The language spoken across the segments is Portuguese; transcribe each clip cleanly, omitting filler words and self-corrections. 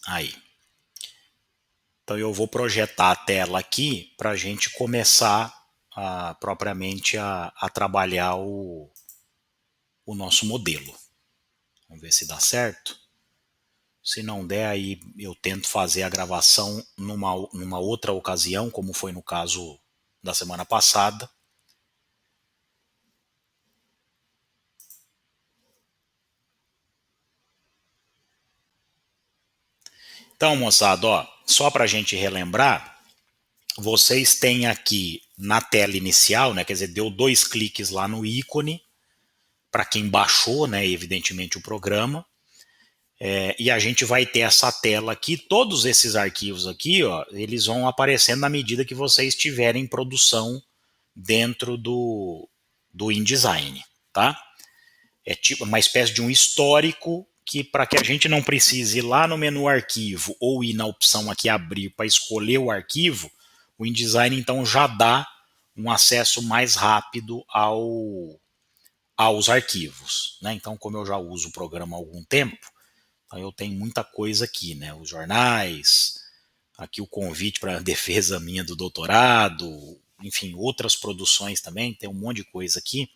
Aí. Então eu vou projetar a tela aqui para a gente começar propriamente a trabalhar o nosso modelo. Vamos ver se dá certo. Se não der, aí eu tento fazer a gravação numa outra ocasião, como foi no caso da semana passada. Então, moçada, ó, só para a gente relembrar, vocês têm aqui na tela inicial, né, quer dizer, deu 2 cliques lá no ícone, para quem baixou, né, evidentemente, o programa. E a gente vai ter essa tela aqui, todos esses arquivos aqui, ó, eles vão aparecendo na medida que vocês tiverem produção dentro do InDesign, tá? É tipo uma espécie de um histórico que para que a gente não precise ir lá no menu arquivo ou ir na opção aqui abrir para escolher o arquivo, o InDesign então já dá um acesso mais rápido aos arquivos, né? Então, como eu já uso o programa há algum tempo, então eu tenho muita coisa aqui, né? Os jornais, aqui o convite para a defesa minha do doutorado, enfim, outras produções também, tem um monte de coisa aqui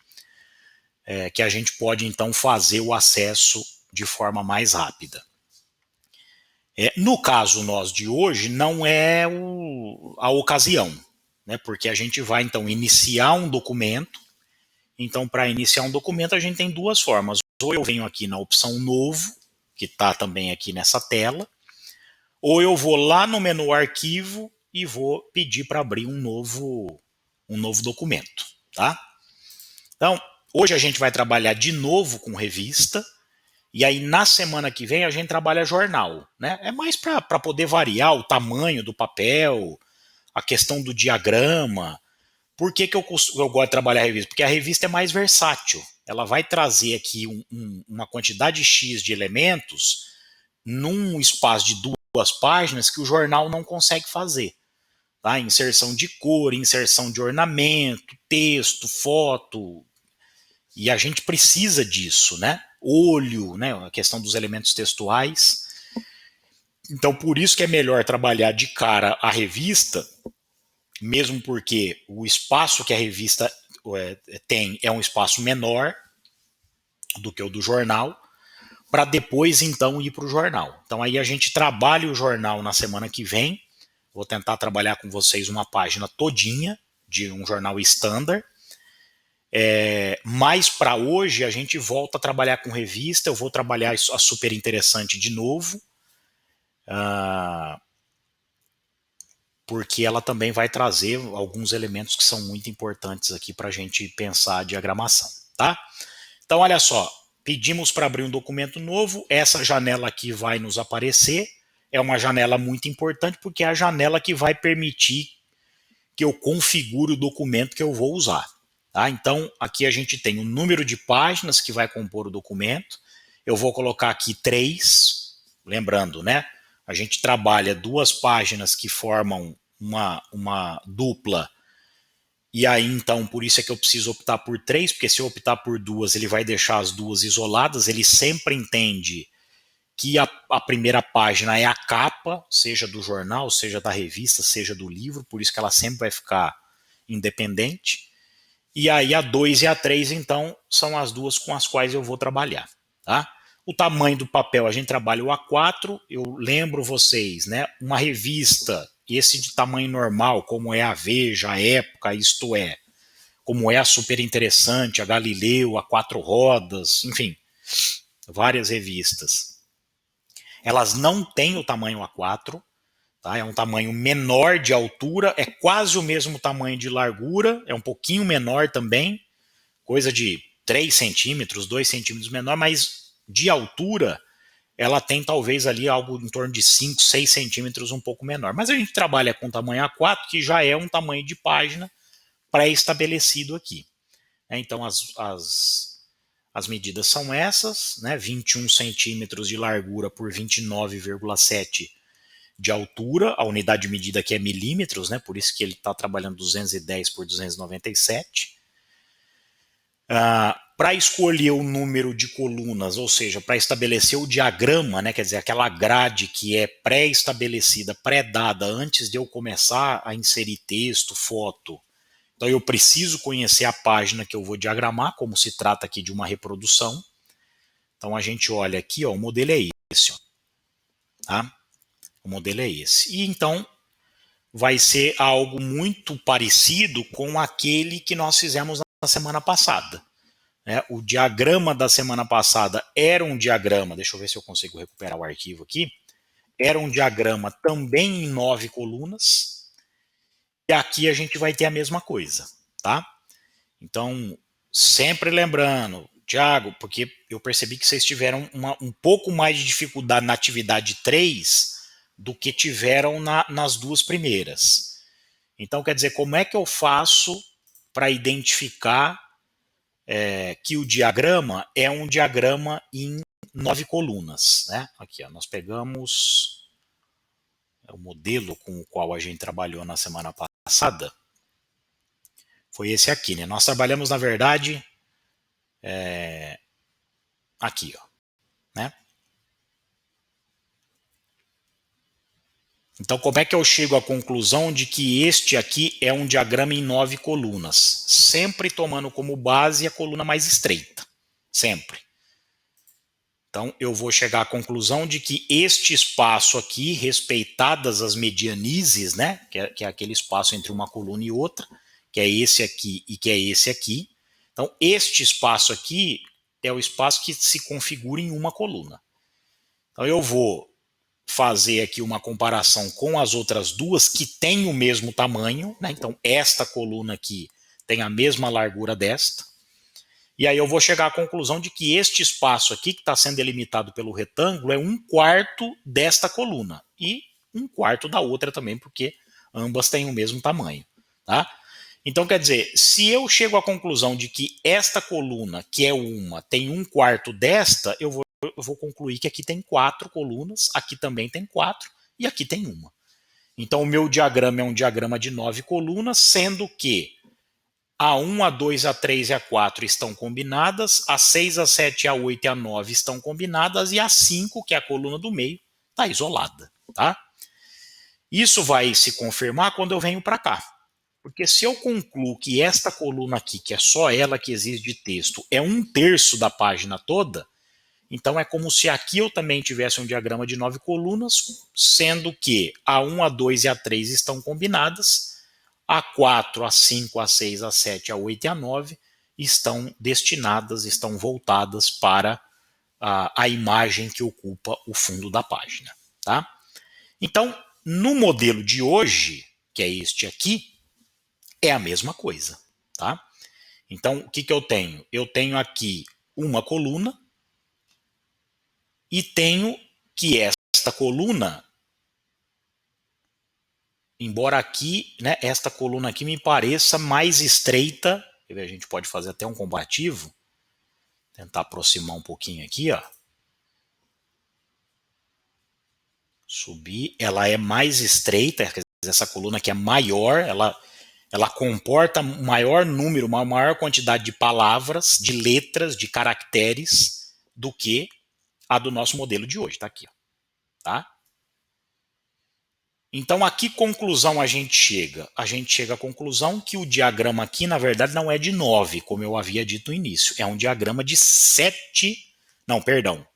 que a gente pode então fazer o acesso de forma mais rápida. No caso nós de hoje, não é a ocasião, né? Porque a gente vai então iniciar um documento. Então, para iniciar um documento, a gente tem duas formas. Ou eu venho aqui na opção novo, que está também aqui nessa tela, ou eu vou lá no menu arquivo e vou pedir para abrir um novo documento, tá? Então, hoje a gente vai trabalhar de novo com revista, e aí na semana que vem a gente trabalha jornal, né? É mais para poder variar o tamanho do papel, a questão do diagrama. Por que eu gosto de trabalhar a revista? Porque a revista é mais versátil. Ela vai trazer aqui uma quantidade X de elementos num espaço de 2 páginas que o jornal não consegue fazer. Tá? Inserção de cor, inserção de ornamento, texto, foto. E a gente precisa disso, né? Olho, né? A questão dos elementos textuais. Então, por isso que é melhor trabalhar de cara a revista, mesmo porque o espaço que a revista tem é um espaço menor do que o do jornal, para depois então ir para o jornal. Então aí a gente trabalha o jornal na semana que vem. Vou tentar trabalhar com vocês uma página todinha de um jornal standard. Mas para hoje a gente volta a trabalhar com revista. Eu vou trabalhar a Super Interessante de novo, porque ela também vai trazer alguns elementos que são muito importantes aqui para a gente pensar a diagramação, tá? Então olha só, pedimos para abrir um documento novo, essa janela aqui vai nos aparecer, é uma janela muito importante porque é a janela que vai permitir que eu configure o documento que eu vou usar. Tá? Então, aqui a gente tem o número de páginas que vai compor o documento. Eu vou colocar aqui 3, lembrando, né? A gente trabalha 2 páginas que formam uma dupla, e aí então por isso é que eu preciso optar por 3, porque se eu optar por 2, ele vai deixar as 2 isoladas, ele sempre entende que a primeira página é a capa, seja do jornal, seja da revista, seja do livro, por isso que ela sempre vai ficar independente. E aí a 2 e a 3, então, são as duas com as quais eu vou trabalhar. Tá? O tamanho do papel, a gente trabalha o A4, eu lembro vocês, né? Uma revista, esse de tamanho normal, como é a Veja, a Época, Isto É, como é a Super Interessante, a Galileu, a Quatro Rodas, enfim, várias revistas. Elas não têm o tamanho A4, tá? É um tamanho menor de altura, é quase o mesmo tamanho de largura, é um pouquinho menor também, coisa de 3 centímetros, 2 centímetros menor, mas de altura ela tem talvez ali algo em torno de 5, 6 centímetros um pouco menor. Mas a gente trabalha com tamanho A4, que já é um tamanho de página pré-estabelecido aqui. Então as medidas são essas, né? 21 centímetros de largura por 29,7 de altura, a unidade de medida aqui é milímetros, né? Por isso que ele está trabalhando 210 por 297. Para escolher o número de colunas, ou seja, para estabelecer o diagrama, né, quer dizer, aquela grade que é pré-estabelecida, pré-dada antes de eu começar a inserir texto, foto. Então eu preciso conhecer a página que eu vou diagramar, como se trata aqui de uma reprodução. Então a gente olha aqui, ó, o modelo é esse, ó, tá? O modelo é esse. E então vai ser algo muito parecido com aquele que nós fizemos na semana passada. O diagrama da semana passada era um diagrama, deixa eu ver se eu consigo recuperar o arquivo aqui, era um diagrama também em 9 colunas, e aqui a gente vai ter a mesma coisa, tá? Então, sempre lembrando, Thiago, porque eu percebi que vocês tiveram um pouco mais de dificuldade na atividade 3 do que tiveram nas duas primeiras. Então, quer dizer, como é que eu faço para identificar que o diagrama é um diagrama em 9 colunas, né? Aqui, ó, nós pegamos o modelo com o qual a gente trabalhou na semana passada, foi esse aqui, né? Nós trabalhamos, na verdade, aqui, ó, né? Então, como é que eu chego à conclusão de que este aqui é um diagrama em 9 colunas? Sempre tomando como base a coluna mais estreita, sempre. Então, eu vou chegar à conclusão de que este espaço aqui, respeitadas as medianizes, né, que é aquele espaço entre uma coluna e outra, que é esse aqui e que é esse aqui. Então, este espaço aqui é o espaço que se configura em uma coluna. Então, eu vou fazer aqui uma comparação com as outras duas que têm o mesmo tamanho, né? Então, esta coluna aqui tem a mesma largura desta. E aí eu vou chegar à conclusão de que este espaço aqui, que está sendo delimitado pelo retângulo, é 1/4 desta coluna. E 1/4 da outra também, porque ambas têm o mesmo tamanho. Tá? Então, quer dizer, se eu chego à conclusão de que esta coluna, que é uma, tem 1/4 desta, eu vou concluir que aqui tem 4 colunas, aqui também tem 4 e aqui tem uma. Então, o meu diagrama é um diagrama de 9 colunas, sendo que a 1, a 2, a 3 e a 4 estão combinadas, a 6, a 7, a 8 e a 9 estão combinadas e a 5, que é a coluna do meio, está isolada. Tá? Isso vai se confirmar quando eu venho para cá. Porque se eu concluo que esta coluna aqui, que é só ela que existe de texto, é 1/3 da página toda, então é como se aqui eu também tivesse um diagrama de 9 colunas, sendo que a 1, a 2 e a 3 estão combinadas, a 4, a 5, a 6, a 7, a 8 e a 9 estão destinadas, estão voltadas para a imagem que ocupa o fundo da página. Tá? Então, no modelo de hoje, que é este aqui, é a mesma coisa. Tá? Então, o que eu tenho? Eu tenho aqui uma coluna e tenho que esta coluna, embora aqui, né, esta coluna aqui me pareça mais estreita, a gente pode fazer até um comparativo, tentar aproximar um pouquinho aqui, ó. Subir, ela é mais estreita, quer dizer, essa coluna aqui é maior, ela comporta um maior número, uma maior quantidade de palavras, de letras, de caracteres, do que a do nosso modelo de hoje, tá aqui, ó. Tá? Então, a que conclusão a gente chega? A gente chega à conclusão que o diagrama aqui, na verdade, não é de 9, como eu havia dito no início. É um diagrama de 7... Não, perdão.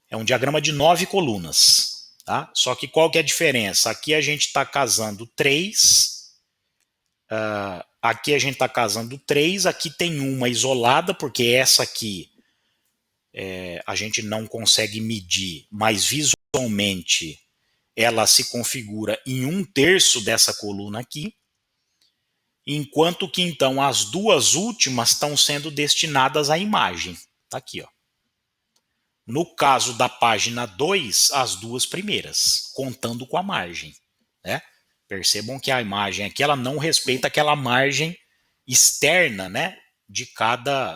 É um diagrama de 9 colunas. Tá? Só que qual que é a diferença? Aqui a gente está casando 3. Aqui a gente está casando 3. Aqui tem uma isolada, porque essa aqui a gente não consegue medir, mas visualmente ela se configura em 1/3 dessa coluna aqui, enquanto que então as duas últimas estão sendo destinadas à imagem. Tá aqui, ó. No caso da página 2, as duas primeiras, contando com a margem. Né? Percebam que a imagem aqui ela não respeita aquela margem externa, né, de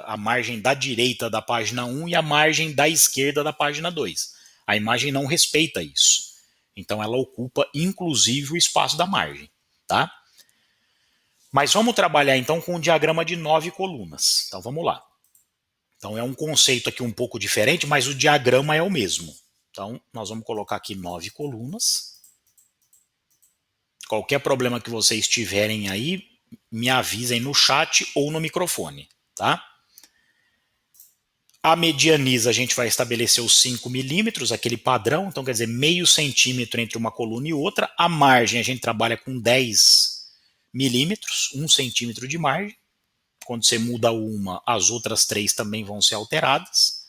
a margem da direita da página 1 e a margem da esquerda da página 2. A imagem não respeita isso. Então ela ocupa inclusive o espaço da margem. Tá? Mas vamos trabalhar então com um diagrama de 9 colunas. Então vamos lá. Então é um conceito aqui um pouco diferente, mas o diagrama é o mesmo. Então nós vamos colocar aqui 9 colunas. Qualquer problema que vocês tiverem aí, me avisem no chat ou no microfone, tá? A medianiza a gente vai estabelecer os 5 milímetros, aquele padrão, então quer dizer meio centímetro entre uma coluna e outra. A margem a gente trabalha com 10 milímetros, 1 centímetro de margem. Quando você muda uma, as outras 3 também vão ser alteradas.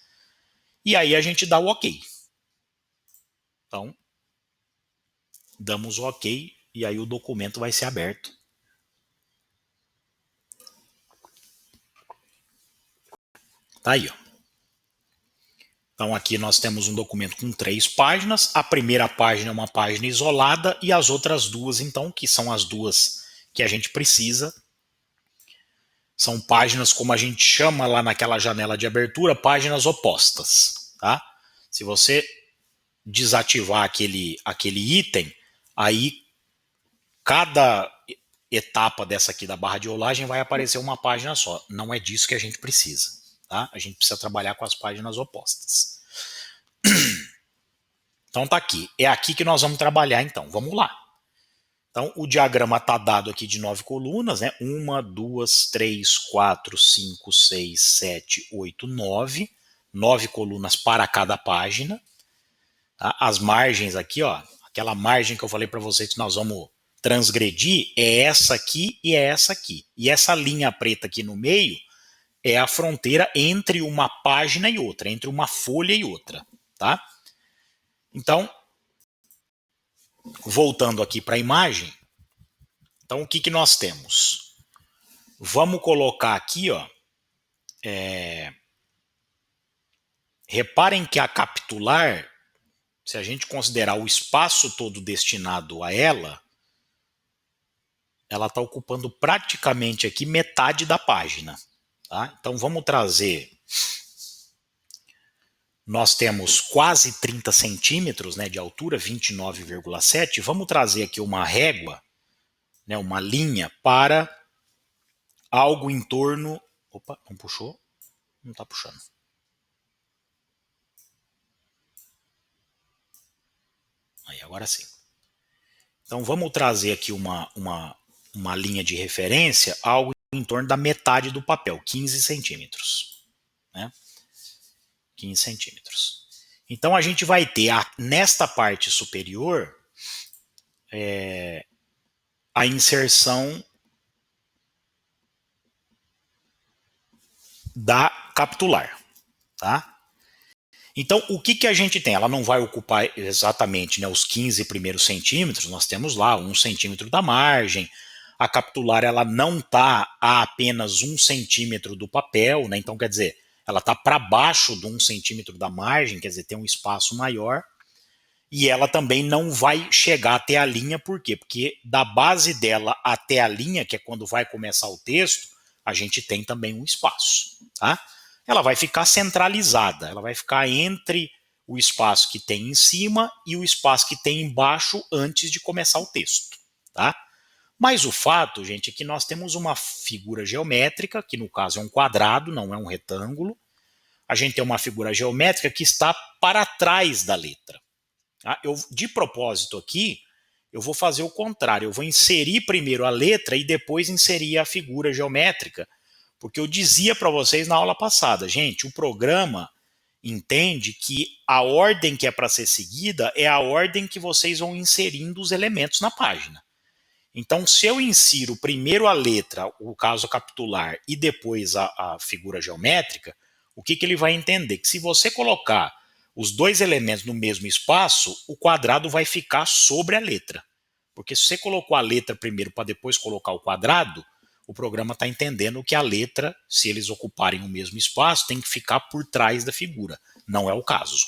E aí a gente dá o OK. Então, damos o OK e aí o documento vai ser aberto. Tá aí, ó. Então aqui nós temos um documento com 3 páginas. A primeira página é uma página isolada e as outras duas, então, que são as duas que a gente precisa, são páginas, como a gente chama lá naquela janela de abertura, páginas opostas. Tá? Se você desativar aquele item, aí cada etapa dessa aqui da barra de rolagem vai aparecer uma página só. Não é disso que a gente precisa. Tá? A gente precisa trabalhar com as páginas opostas. Então tá aqui. É aqui que nós vamos trabalhar então. Vamos lá. Então o diagrama está dado aqui de 9 colunas, né? 1, 2, 3, 4, 5, 6, 7, 8, 9. 9 colunas para cada página. Tá? As margens aqui, ó, aquela margem que eu falei para vocês que nós vamos transgredir é essa aqui e é essa aqui. E essa linha preta aqui no meio é a fronteira entre uma página e outra, entre uma folha e outra, tá? Então, voltando aqui para a imagem, então o que nós temos? Vamos colocar aqui, ó, reparem que a capitular, se a gente considerar o espaço todo destinado a ela está ocupando praticamente aqui metade da página. Tá? Então vamos trazer, nós temos quase 30 centímetros, né, de altura, 29,7, vamos trazer aqui uma régua, né, uma linha para algo em torno, opa, não puxou? Não está puxando. Aí, agora sim. Então vamos trazer aqui uma linha de referência, algo em torno da metade do papel, 15 centímetros. Né? 15 centímetros. Então a gente vai ter nesta parte superior a inserção da capitular. Tá? Então o que a gente tem? Ela não vai ocupar exatamente, né, os 15 primeiros centímetros, nós temos lá 1 centímetro da margem. A capitular ela não está a apenas 1 centímetro do papel, né? Então quer dizer, ela está para baixo de 1 centímetro da margem, quer dizer, tem um espaço maior. E ela também não vai chegar até a linha, por quê? Porque da base dela até a linha, que é quando vai começar o texto, a gente tem também um espaço. Tá? Ela vai ficar centralizada, ela vai ficar entre o espaço que tem em cima e o espaço que tem embaixo antes de começar o texto. Tá? Mas o fato, gente, é que nós temos uma figura geométrica, que no caso é um quadrado, não é um retângulo. A gente tem uma figura geométrica que está para trás da letra. De propósito aqui, eu vou fazer o contrário. Eu vou inserir primeiro a letra e depois inserir a figura geométrica. Porque eu dizia para vocês na aula passada, gente, o programa entende que a ordem que é para ser seguida é a ordem que vocês vão inserindo os elementos na página. Então, se eu insiro primeiro a letra, o caso capitular, e depois a figura geométrica, o que ele vai entender? Que se você colocar os dois elementos no mesmo espaço, o quadrado vai ficar sobre a letra. Porque se você colocou a letra primeiro para depois colocar o quadrado, o programa está entendendo que a letra, se eles ocuparem o mesmo espaço, tem que ficar por trás da figura. Não é o caso.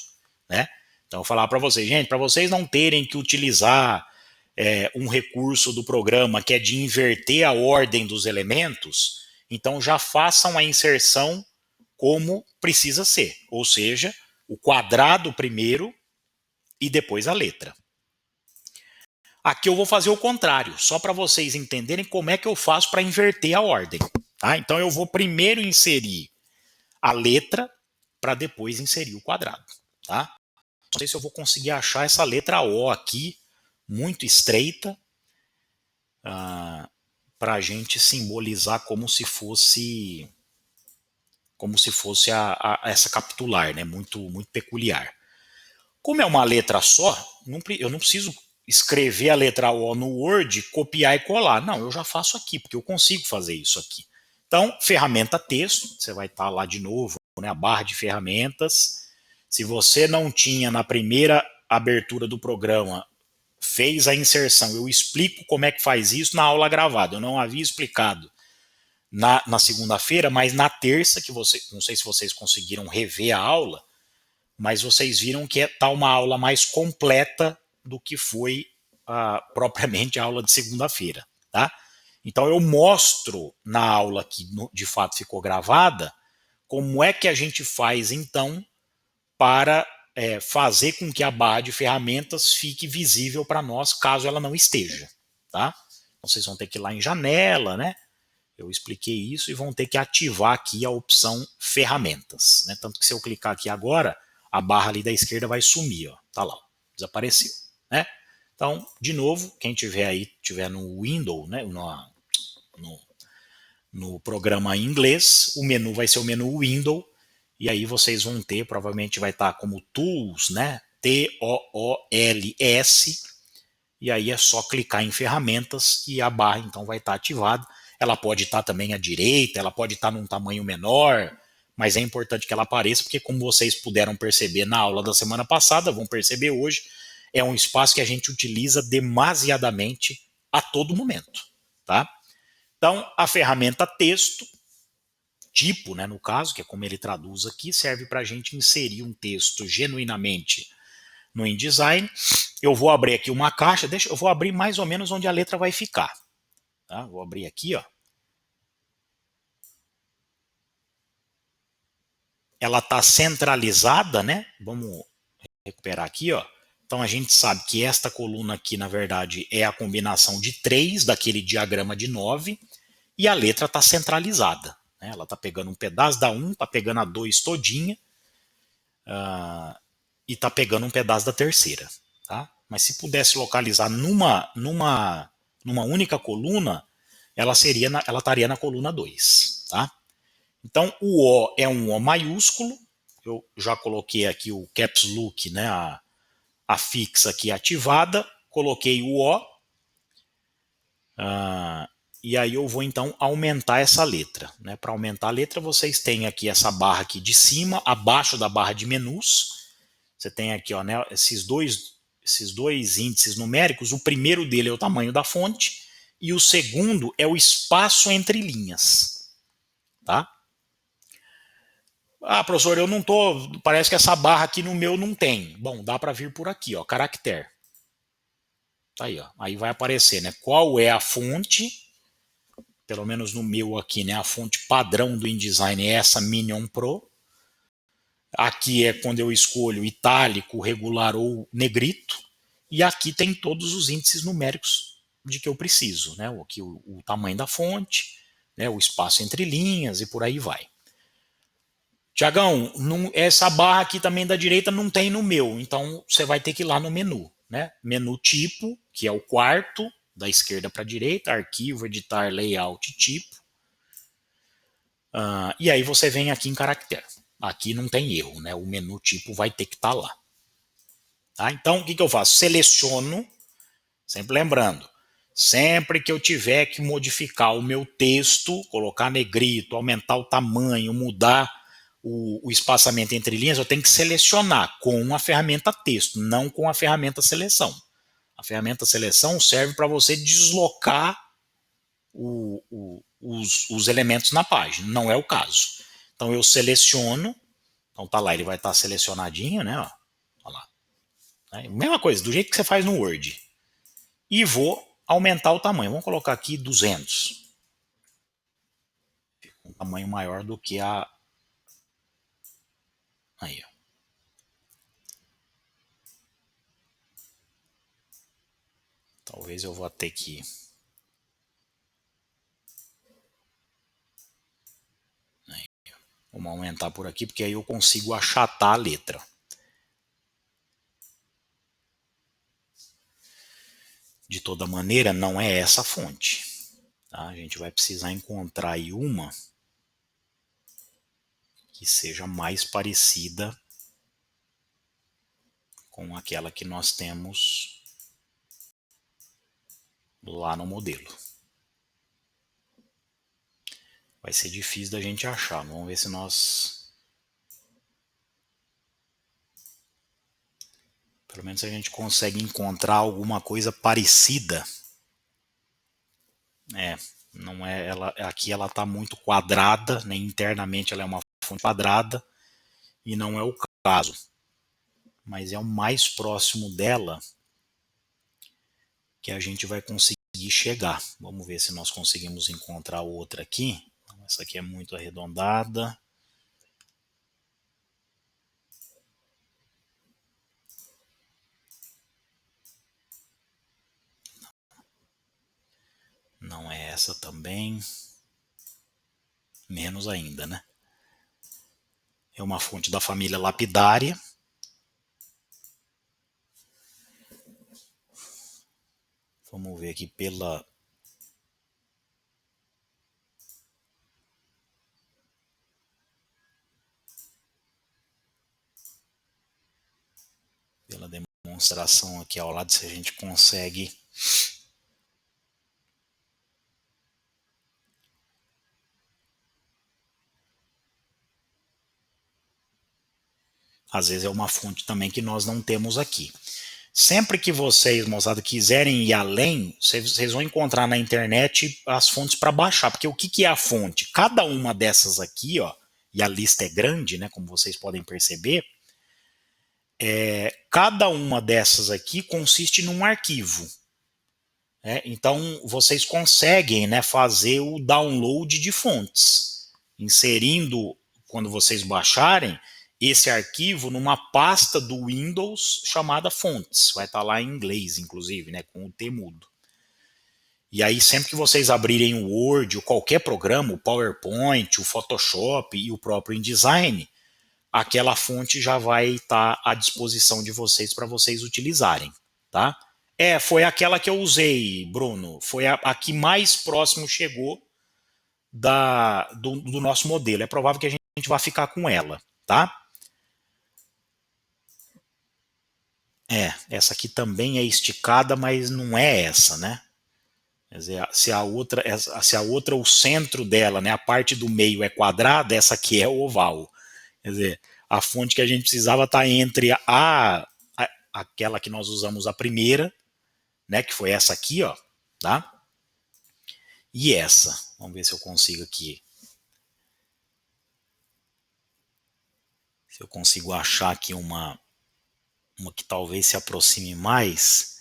Né? Então, eu vou falar para vocês, gente, para vocês não terem que utilizar um recurso do programa que é de inverter a ordem dos elementos, então já façam a inserção como precisa ser, ou seja, o quadrado primeiro e depois a letra. Aqui eu vou fazer o contrário, só para vocês entenderem como é que eu faço para inverter a ordem. Tá? Então eu vou primeiro inserir a letra para depois inserir o quadrado. Tá? Não sei se eu vou conseguir achar essa letra O aqui, muito estreita, para a gente simbolizar como se fosse essa capitular, né? Muito peculiar. Como é uma letra só, eu não preciso escrever a letra O no Word, copiar e colar. Não, eu já faço aqui, porque eu consigo fazer isso aqui. Então, ferramenta texto, você vai estar lá de novo, né, a barra de ferramentas. Se você não tinha na primeira abertura do programa, fez a inserção, eu explico como é que faz isso na aula gravada. Eu não havia explicado na segunda-feira, mas na terça, que você, não sei se vocês conseguiram rever a aula, mas vocês viram que está uma aula mais completa do que foi propriamente a aula de segunda-feira, tá? Então eu mostro na aula que de fato ficou gravada como é que a gente faz então para fazer com que a barra de ferramentas fique visível para nós caso ela não esteja, tá? Então vocês vão ter que ir lá em janela, né? Eu expliquei isso e vão ter que ativar aqui a opção ferramentas, né? Tanto que se eu clicar aqui agora, a barra ali da esquerda vai sumir, ó. Tá lá, ó, desapareceu, né? Então, de novo, quem tiver aí, tiver no Windows, né, no, no programa em inglês, o menu vai ser o menu Windows, e aí vocês vão ter, provavelmente vai estar como Tools, né? Tools, e aí é só clicar em ferramentas e a barra então vai estar ativada. Ela pode estar também à direita, ela pode estar num tamanho menor, mas é importante que ela apareça, porque como vocês puderam perceber na aula da semana passada, vão perceber hoje, é um espaço que a gente utiliza demasiadamente a todo momento, tá? Então, a ferramenta texto, tipo, né, no caso, que é como ele traduz aqui, serve para a gente inserir um texto genuinamente no InDesign. Eu vou abrir aqui uma caixa, eu vou abrir mais ou menos onde a letra vai ficar. Tá? Vou abrir aqui, ó. Ela está centralizada, né? Vamos recuperar aqui, ó. Então a gente sabe que esta coluna aqui, na verdade, é a combinação de 3 daquele diagrama de 9 e a letra está centralizada. Né? Ela está pegando um pedaço da 1, está pegando a 2 todinha e está pegando um pedaço da terceira. Tá? Mas se pudesse localizar numa única coluna, ela estaria na coluna 2. Tá? Então, o O é um O maiúsculo. Eu já coloquei aqui o Caps Lock, né, a fixa aqui ativada. Coloquei o O. E aí eu vou, então, aumentar essa letra. Né? Para aumentar a letra, vocês têm aqui essa barra aqui de cima, abaixo da barra de menus. Você tem aqui, ó, né, esses dois índices numéricos. O primeiro dele é o tamanho da fonte e o segundo é o espaço entre linhas. Tá? Ah, professor, eu não tô. Parece que essa barra aqui no meu não tem. Bom, dá para vir por aqui, ó, caractere. Tá aí, ó. Aí vai aparecer, né? Qual é a fonte? Pelo menos no meu aqui, né? A fonte padrão do InDesign é essa Minion Pro. Aqui é quando eu escolho itálico, regular ou negrito. E aqui tem todos os índices numéricos de que eu preciso, né? Aqui o tamanho da fonte, né? O espaço entre linhas e por aí vai. Tiagão, essa barra aqui também da direita não tem no meu, então você vai ter que ir lá no menu, né? Menu tipo, que é o quarto, da esquerda para a direita, arquivo, editar, layout, tipo. E aí você vem aqui em caractere. Aqui não tem erro, né? O menu tipo vai ter que estar lá. Tá? Então, o que eu faço? Seleciono, sempre lembrando, sempre que eu tiver que modificar o meu texto, colocar negrito, aumentar o tamanho, mudar o espaçamento entre linhas, eu tenho que selecionar com a ferramenta texto, não com a ferramenta seleção. A ferramenta seleção serve para você deslocar os elementos na página, não é o caso. Então eu seleciono, então tá lá, ele vai estar selecionadinho, né? Ó, olha lá. Mesma coisa, do jeito que você faz no Word. E vou aumentar o tamanho. Vamos colocar aqui 200. Um tamanho maior do que a. Aí, ó. Talvez eu vou ter que... Vamos aumentar por aqui, porque aí eu consigo achatar a letra. De toda maneira, não é essa a fonte. Tá? A gente vai precisar encontrar aí uma que seja mais parecida com aquela que nós temos lá no modelo. Vai ser difícil da gente achar. Vamos ver se nós... Pelo menos a gente consegue encontrar alguma coisa parecida. Não é ela, aqui ela está muito quadrada, né? Internamente ela é uma fonte quadrada e não é o caso. Mas é o mais próximo dela que a gente vai conseguir chegar. Vamos ver se nós conseguimos encontrar outra aqui. Essa aqui é muito arredondada. Não é essa também. Menos ainda, né? É uma fonte da família lapidária. Vamos ver aqui pela demonstração aqui ao lado, se a gente consegue às vezes é uma fonte também que nós não temos aqui. Sempre que vocês, moçada, quiserem ir além, vocês vão encontrar na internet as fontes para baixar, porque o que é a fonte? Cada uma dessas aqui, ó, e a lista é grande, né, como vocês podem perceber, cada uma dessas aqui consiste num arquivo. Né? Então, vocês conseguem, né, fazer o download de fontes, inserindo, quando vocês baixarem, esse arquivo numa pasta do Windows chamada fontes. Vai estar lá em inglês, inclusive, né, com o T mudo. E aí, sempre que vocês abrirem o Word ou qualquer programa, o PowerPoint, o Photoshop e o próprio InDesign, aquela fonte já vai estar à disposição de vocês para vocês utilizarem, tá? Foi aquela que eu usei, Bruno. Foi a que mais próximo chegou do nosso modelo. É provável que a gente vá ficar com ela, tá? Essa aqui também é esticada, mas não é essa, né? Quer dizer, se a outra, o centro dela, né, a parte do meio é quadrada, essa aqui é oval. Quer dizer, a fonte que a gente precisava está entre aquela que nós usamos a primeira, né, que foi essa aqui, ó, tá? E essa. Vamos ver se eu consigo aqui. Se eu consigo achar aqui uma que talvez se aproxime mais,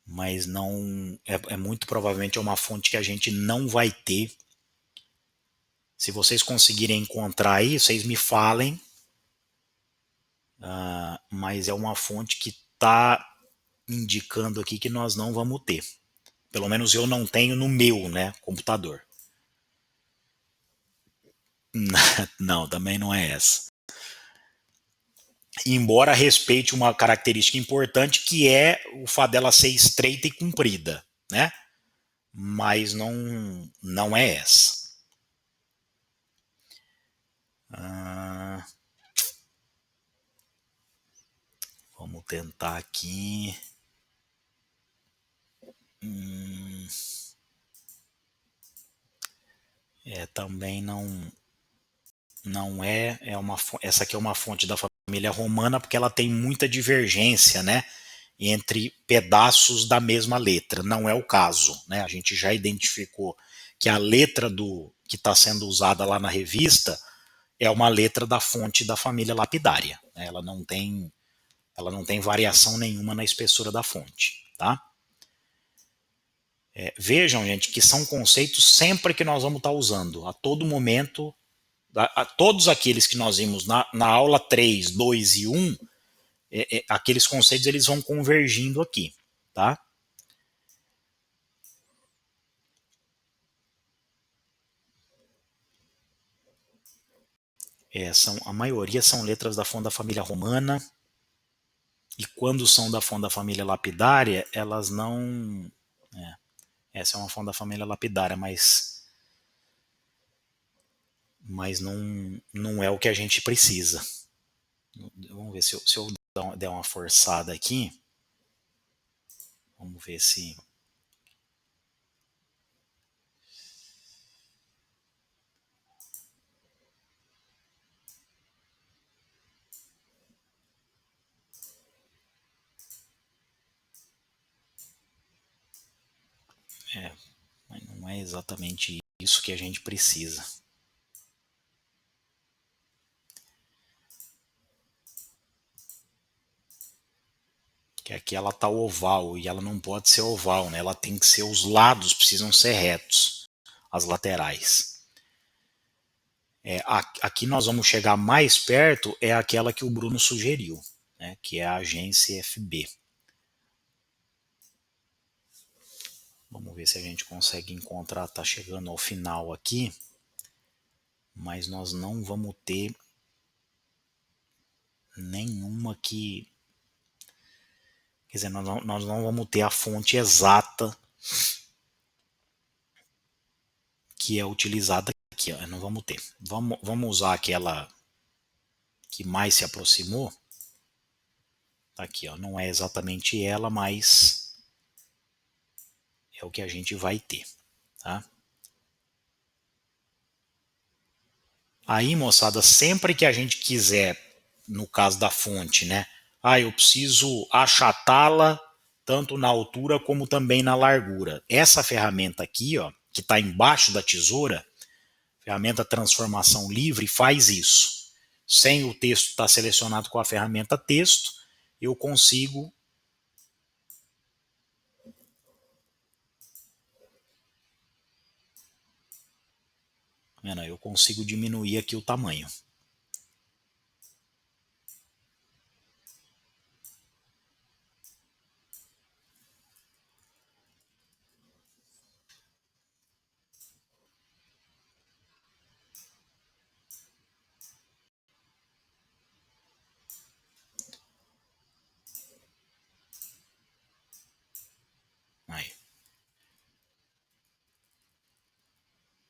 mas não é muito provavelmente é uma fonte que a gente não vai ter. Se vocês conseguirem encontrar aí, vocês me falem. Mas é uma fonte que está indicando aqui que nós não vamos ter. Pelo menos eu não tenho no meu, né, computador. Não, também não é essa. Embora respeite uma característica importante que é o fato dela ser estreita e comprida, né? Mas não é essa. Vamos tentar aqui. Também não é essa aqui é uma fonte da família romana porque ela tem muita divergência, né, entre pedaços da mesma letra. Não é o caso, né? A gente já identificou que a letra que está sendo usada lá na revista é uma letra da fonte da família lapidária. Né? Ela não tem variação nenhuma na espessura da fonte, tá? Vejam, gente, que são conceitos sempre que nós vamos estar usando, a todo momento, todos aqueles que nós vimos na aula 3, 2 e 1, aqueles conceitos eles vão convergindo aqui, tá? A maioria são letras da fonte da família romana, e quando são da fonte da família lapidária, elas não... Essa é uma fonte da família lapidária, mas não é o que a gente precisa. Vamos ver se eu der uma forçada aqui. Vamos ver se... Mas não é exatamente isso que a gente precisa. Que aqui ela tá oval e ela não pode ser oval, né? Ela tem que ser, os lados precisam ser retos, as laterais. Aqui nós vamos chegar mais perto, é aquela que o Bruno sugeriu, né? Que é a agência FB. Vamos ver se a gente consegue encontrar, tá chegando ao final aqui, mas nós não vamos ter nenhuma que... Quer dizer, nós não vamos ter a fonte exata que é utilizada aqui, ó, não vamos ter. Vamos usar aquela que mais se aproximou. Tá aqui, ó, não é exatamente ela, mas é o que a gente vai ter, tá? Aí, moçada, sempre que a gente quiser, no caso da fonte, né? Eu preciso achatá-la tanto na altura como também na largura. Essa ferramenta aqui, ó, que está embaixo da tesoura, ferramenta transformação livre, faz isso. Sem o texto estar selecionado com a ferramenta texto, eu consigo... Eu consigo diminuir aqui o tamanho. Aí.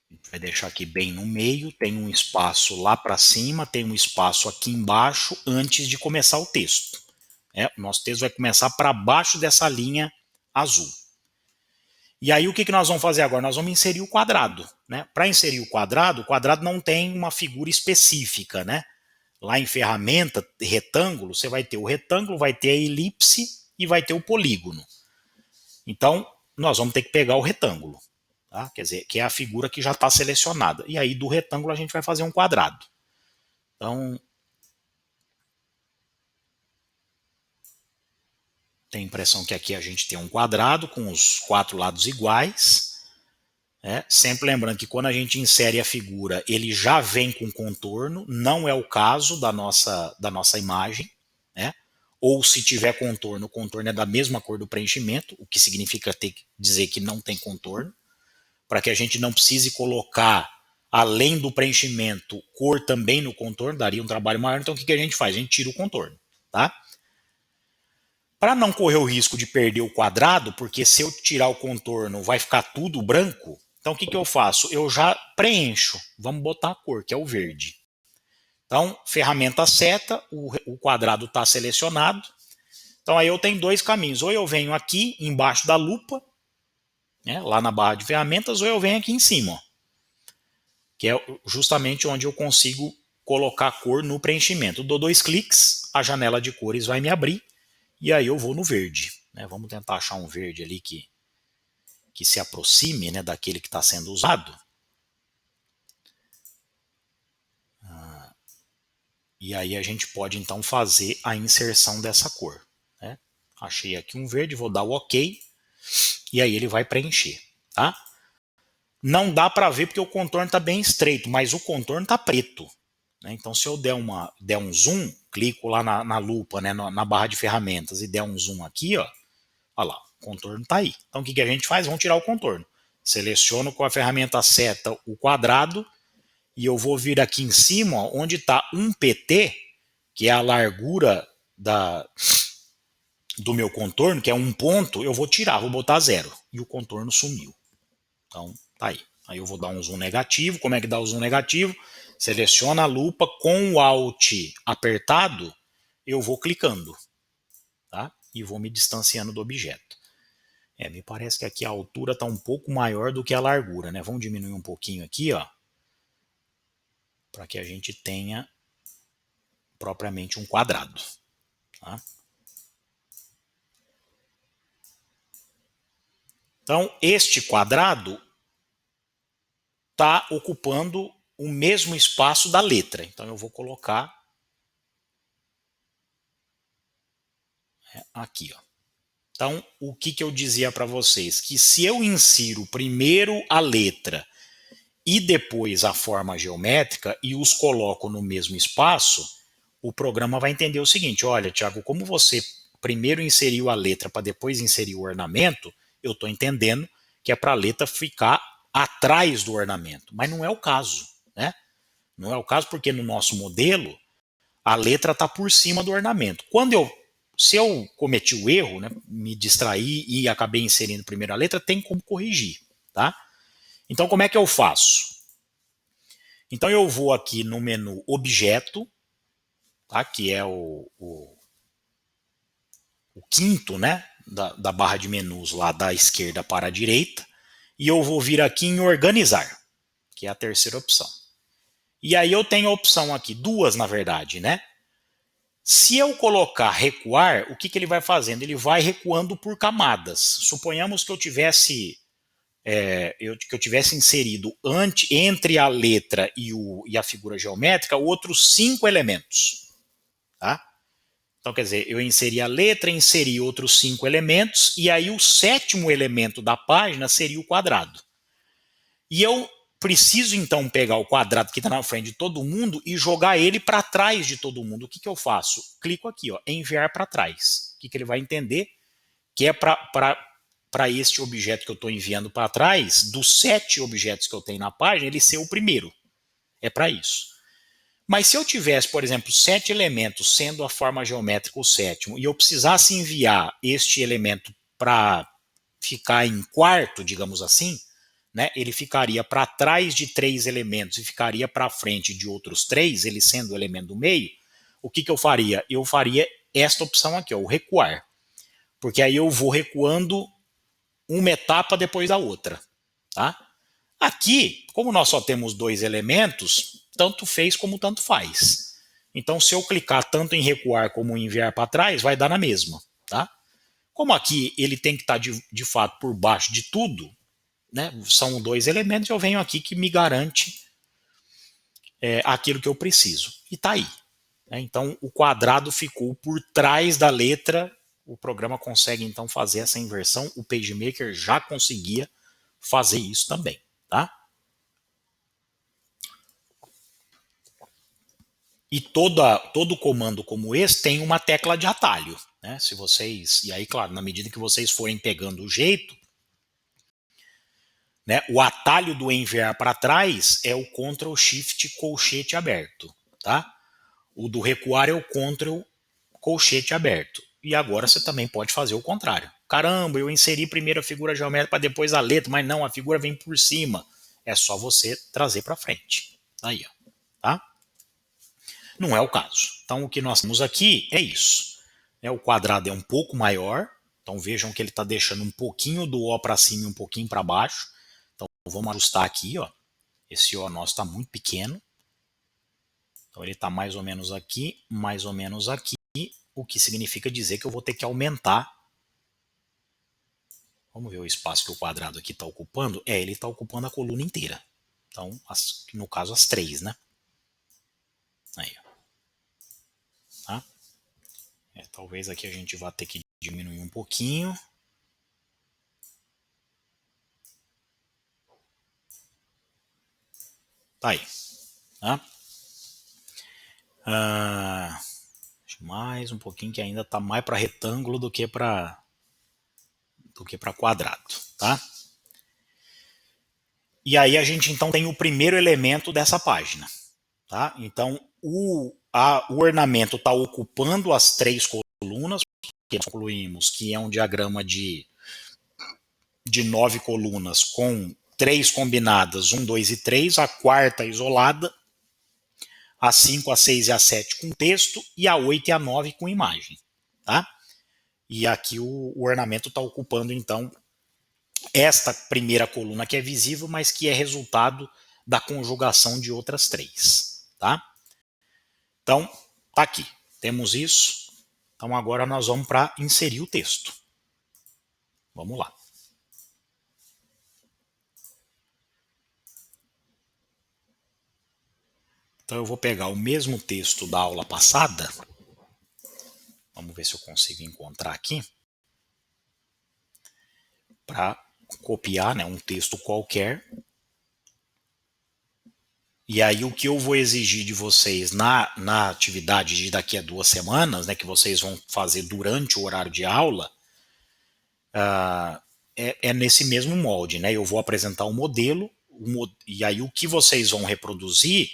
A gente vai deixar aqui bem no meio, tem um espaço lá para cima, tem um espaço aqui embaixo antes de começar o texto. O nosso texto vai começar para baixo dessa linha azul. E aí o que nós vamos fazer agora? Nós vamos inserir o quadrado. Né? Para inserir o quadrado não tem uma figura específica. Né? Lá em ferramenta, retângulo, você vai ter o retângulo, vai ter a elipse e vai ter o polígono. Então, nós vamos ter que pegar o retângulo. Tá? Quer dizer, que é a figura que já está selecionada. E aí do retângulo a gente vai fazer um quadrado. Então, tem a impressão que aqui a gente tem um quadrado com os 4 lados iguais. Sempre lembrando que quando a gente insere a figura, ele já vem com contorno, não é o caso da nossa imagem. Ou se tiver contorno, o contorno é da mesma cor do preenchimento, o que significa dizer que não tem contorno, para que a gente não precise colocar, além do preenchimento, cor também no contorno, daria um trabalho maior. Então o que a gente faz? A gente tira o contorno. Tá? Para não correr o risco de perder o quadrado, porque se eu tirar o contorno vai ficar tudo branco, então o que eu faço? Eu já preencho, vamos botar a cor, que é o verde. Então, ferramenta seta, o quadrado está selecionado. Então aí eu tenho 2 caminhos, ou eu venho aqui embaixo da lupa, lá na barra de ferramentas, ou eu venho aqui em cima, ó, que é justamente onde eu consigo colocar a cor no preenchimento. Eu dou 2 cliques, a janela de cores vai me abrir, e aí eu vou no verde. Vamos tentar achar um verde ali que se aproxime daquele que está sendo usado. E aí a gente pode então fazer a inserção dessa cor. Achei aqui um verde, vou dar o OK, e aí ele vai preencher. Tá? Não dá para ver porque o contorno está bem estreito, mas o contorno está preto. Então se eu der um zoom, clico lá na lupa, na barra de ferramentas, e der um zoom aqui, ó, olha lá, o contorno está aí. Então o que a gente faz? Vamos tirar o contorno. Seleciono com a ferramenta seta o quadrado e eu vou vir aqui em cima, ó, onde está 1pt, que é a largura do meu contorno, que é um ponto, eu vou tirar, vou botar 0. E o contorno sumiu. Então, tá aí. Aí eu vou dar um zoom negativo. Como é que dá o zoom negativo? Seleciona a lupa, com o Alt apertado, eu vou clicando, tá? E vou me distanciando do objeto. Me parece que aqui a altura está um pouco maior do que a largura, né? Vamos diminuir um pouquinho aqui, ó, para que a gente tenha propriamente um quadrado, tá? Então, este quadrado está ocupando o mesmo espaço da letra. Então, eu vou colocar aqui, ó. Então, o que eu dizia para vocês? Que se eu insiro primeiro a letra e depois a forma geométrica e os coloco no mesmo espaço, o programa vai entender o seguinte: olha, Thiago, como você primeiro inseriu a letra para depois inserir o ornamento, eu estou entendendo que é para a letra ficar atrás do ornamento. Mas não é o caso, né? Não é o caso porque no nosso modelo a letra está por cima do ornamento. Se eu cometi o erro, né, me distraí e acabei inserindo primeiro a letra, tem como corrigir, tá? Então, como é que eu faço? Então, eu vou aqui no menu Objeto, tá, que é o quinto, né, da barra de menus lá da esquerda para a direita, e eu vou vir aqui em Organizar, que é a terceira opção. E aí eu tenho a opção aqui, duas na verdade, né? Se eu colocar recuar, o que ele vai fazendo? Ele vai recuando por camadas. Suponhamos que eu tivesse inserido entre a letra e a figura geométrica outros 5 elementos. Tá? Então, quer dizer, eu inseri a letra, inseri outros 5 elementos, e aí o sétimo elemento da página seria o quadrado. E eu preciso, então, pegar o quadrado que está na frente de todo mundo e jogar ele para trás de todo mundo. O que eu faço? Clico aqui, ó, enviar para trás. O que ele vai entender? Que é para este objeto que eu estou enviando para trás, dos 7 objetos que eu tenho na página, ele ser o primeiro. É para isso. Mas se eu tivesse, por exemplo, 7 elementos, sendo a forma geométrica o sétimo, e eu precisasse enviar este elemento para ficar em quarto, digamos assim, né, ele ficaria para trás de 3 elementos e ficaria para frente de outros 3, ele sendo o elemento do meio, o que eu faria? Eu faria esta opção aqui, ó, o recuar. Porque aí eu vou recuando uma etapa depois da outra. Tá? Aqui, como nós só temos 2 elementos, tanto fez como tanto faz. Então, se eu clicar tanto em recuar como em enviar para trás, vai dar na mesma. Tá? Como aqui ele tem que estar de fato por baixo de tudo, né? São 2 elementos, eu venho aqui que me garante aquilo que eu preciso. E está aí. Né? Então, o quadrado ficou por trás da letra. O programa consegue, então, fazer essa inversão. O PageMaker já conseguia fazer isso também. Tá? E todo comando como esse tem uma tecla de atalho. Né? Se vocês, e aí, claro, na medida que vocês forem pegando o jeito, né, o atalho do enviar para trás é o Ctrl Shift colchete aberto. Tá? O do recuar é o Ctrl colchete aberto. E agora você também pode fazer o contrário. Caramba, eu inseri primeiro a figura geométrica para depois a letra, mas não, a figura vem por cima. É só você trazer para frente. Aí, ó. Tá? Não é o caso. Então, o que nós temos aqui é isso. O quadrado é um pouco maior. Então, vejam que ele está deixando um pouquinho do O para cima e um pouquinho para baixo. Então, vamos ajustar aqui. Ó. Esse O nosso está muito pequeno. Então, ele está mais ou menos aqui, mais ou menos aqui. O que significa dizer que eu vou ter que aumentar. Vamos ver o espaço que o quadrado aqui está ocupando. Ele está ocupando a coluna inteira. Então, no caso, as 3, né? Aí, ó. Tá? Talvez aqui a gente vá ter que diminuir um pouquinho. Tá aí. Tá? Mais um pouquinho que ainda está mais para retângulo do que para quadrado. Tá? E aí a gente então tem o primeiro elemento dessa página. Tá? Então o ornamento está ocupando as 3 colunas, que concluímos que é um diagrama de 9 colunas com 3 combinadas, 1, 2 e 3, a quarta isolada, a 5, a 6 e a 7 com texto, e a 8 e a 9 com imagem. Tá? E aqui o ornamento está ocupando, então, esta primeira coluna que é visível, mas que é resultado da conjugação de outras 3. Tá? Então, tá aqui. Temos isso. Então, agora nós vamos para inserir o texto. Vamos lá. Então, eu vou pegar o mesmo texto da aula passada. Vamos ver se eu consigo encontrar aqui. Para copiar, né, um texto qualquer. E aí o que eu vou exigir de vocês na atividade de daqui a 2 semanas, né, que vocês vão fazer durante o horário de aula, é nesse mesmo molde. Né? Eu vou apresentar um modelo, e aí o que vocês vão reproduzir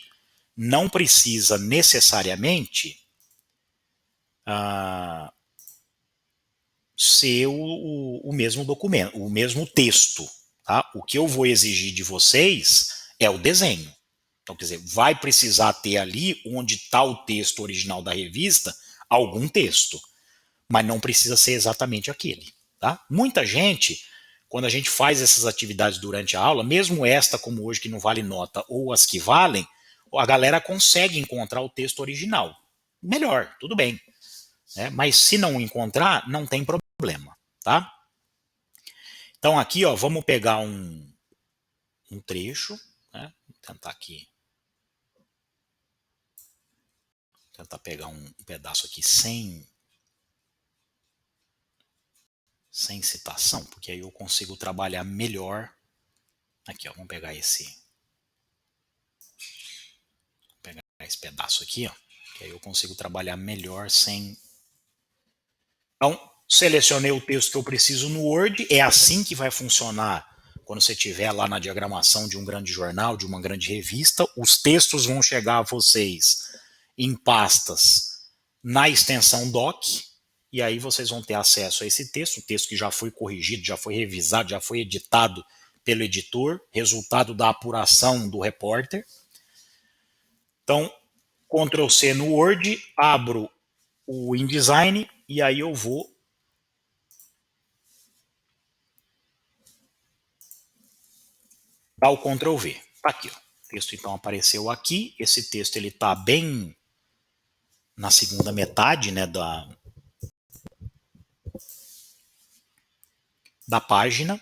não precisa necessariamente ser o mesmo documento, o mesmo texto. Tá? O que eu vou exigir de vocês é o desenho. Então, quer dizer, vai precisar ter ali, onde está o texto original da revista, algum texto. Mas não precisa ser exatamente aquele. Tá? Muita gente, quando a gente faz essas atividades durante a aula, mesmo esta como hoje que não vale nota, ou as que valem, a galera consegue encontrar o texto original. Melhor, tudo bem. Né? Mas se não encontrar, não tem problema. Tá? Então aqui, ó, vamos pegar um trecho. Né? Vou tentar aqui. Tentar pegar um pedaço aqui sem citação, porque aí eu consigo trabalhar melhor. Aqui, ó, vamos pegar esse pedaço aqui, ó, que aí eu consigo trabalhar melhor sem. Então, selecionei o texto que eu preciso no Word, é assim que vai funcionar quando você estiver lá na diagramação de um grande jornal, de uma grande revista. Os textos vão chegar a vocês em pastas na extensão doc, e aí vocês vão ter acesso a esse texto, o texto que já foi corrigido, já foi revisado, já foi editado pelo editor, resultado da apuração do repórter. Então, Ctrl C no Word, abro o InDesign e aí eu vou dar o Ctrl V. Tá aqui, ó. O texto então apareceu aqui. Esse texto ele está bem na segunda metade, né, da página.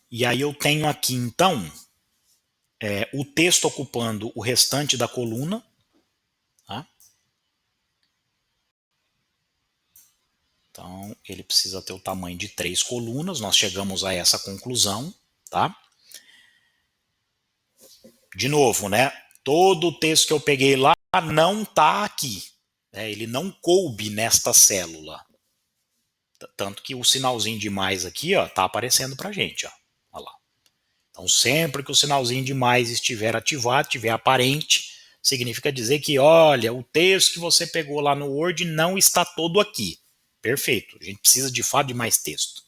E aí eu tenho aqui então o texto ocupando o restante da coluna. Tá? Então ele precisa ter o tamanho de 3 colunas. Nós chegamos a essa conclusão. Tá? De novo, né? Todo o texto que eu peguei lá não está aqui. Né? Ele não coube nesta célula. Tanto que o sinalzinho de mais aqui está aparecendo para a gente. Ó. Olha lá. Então, sempre que o sinalzinho de mais estiver ativado, estiver aparente, significa dizer que, olha, o texto que você pegou lá no Word não está todo aqui. Perfeito. A gente precisa de fato de mais texto.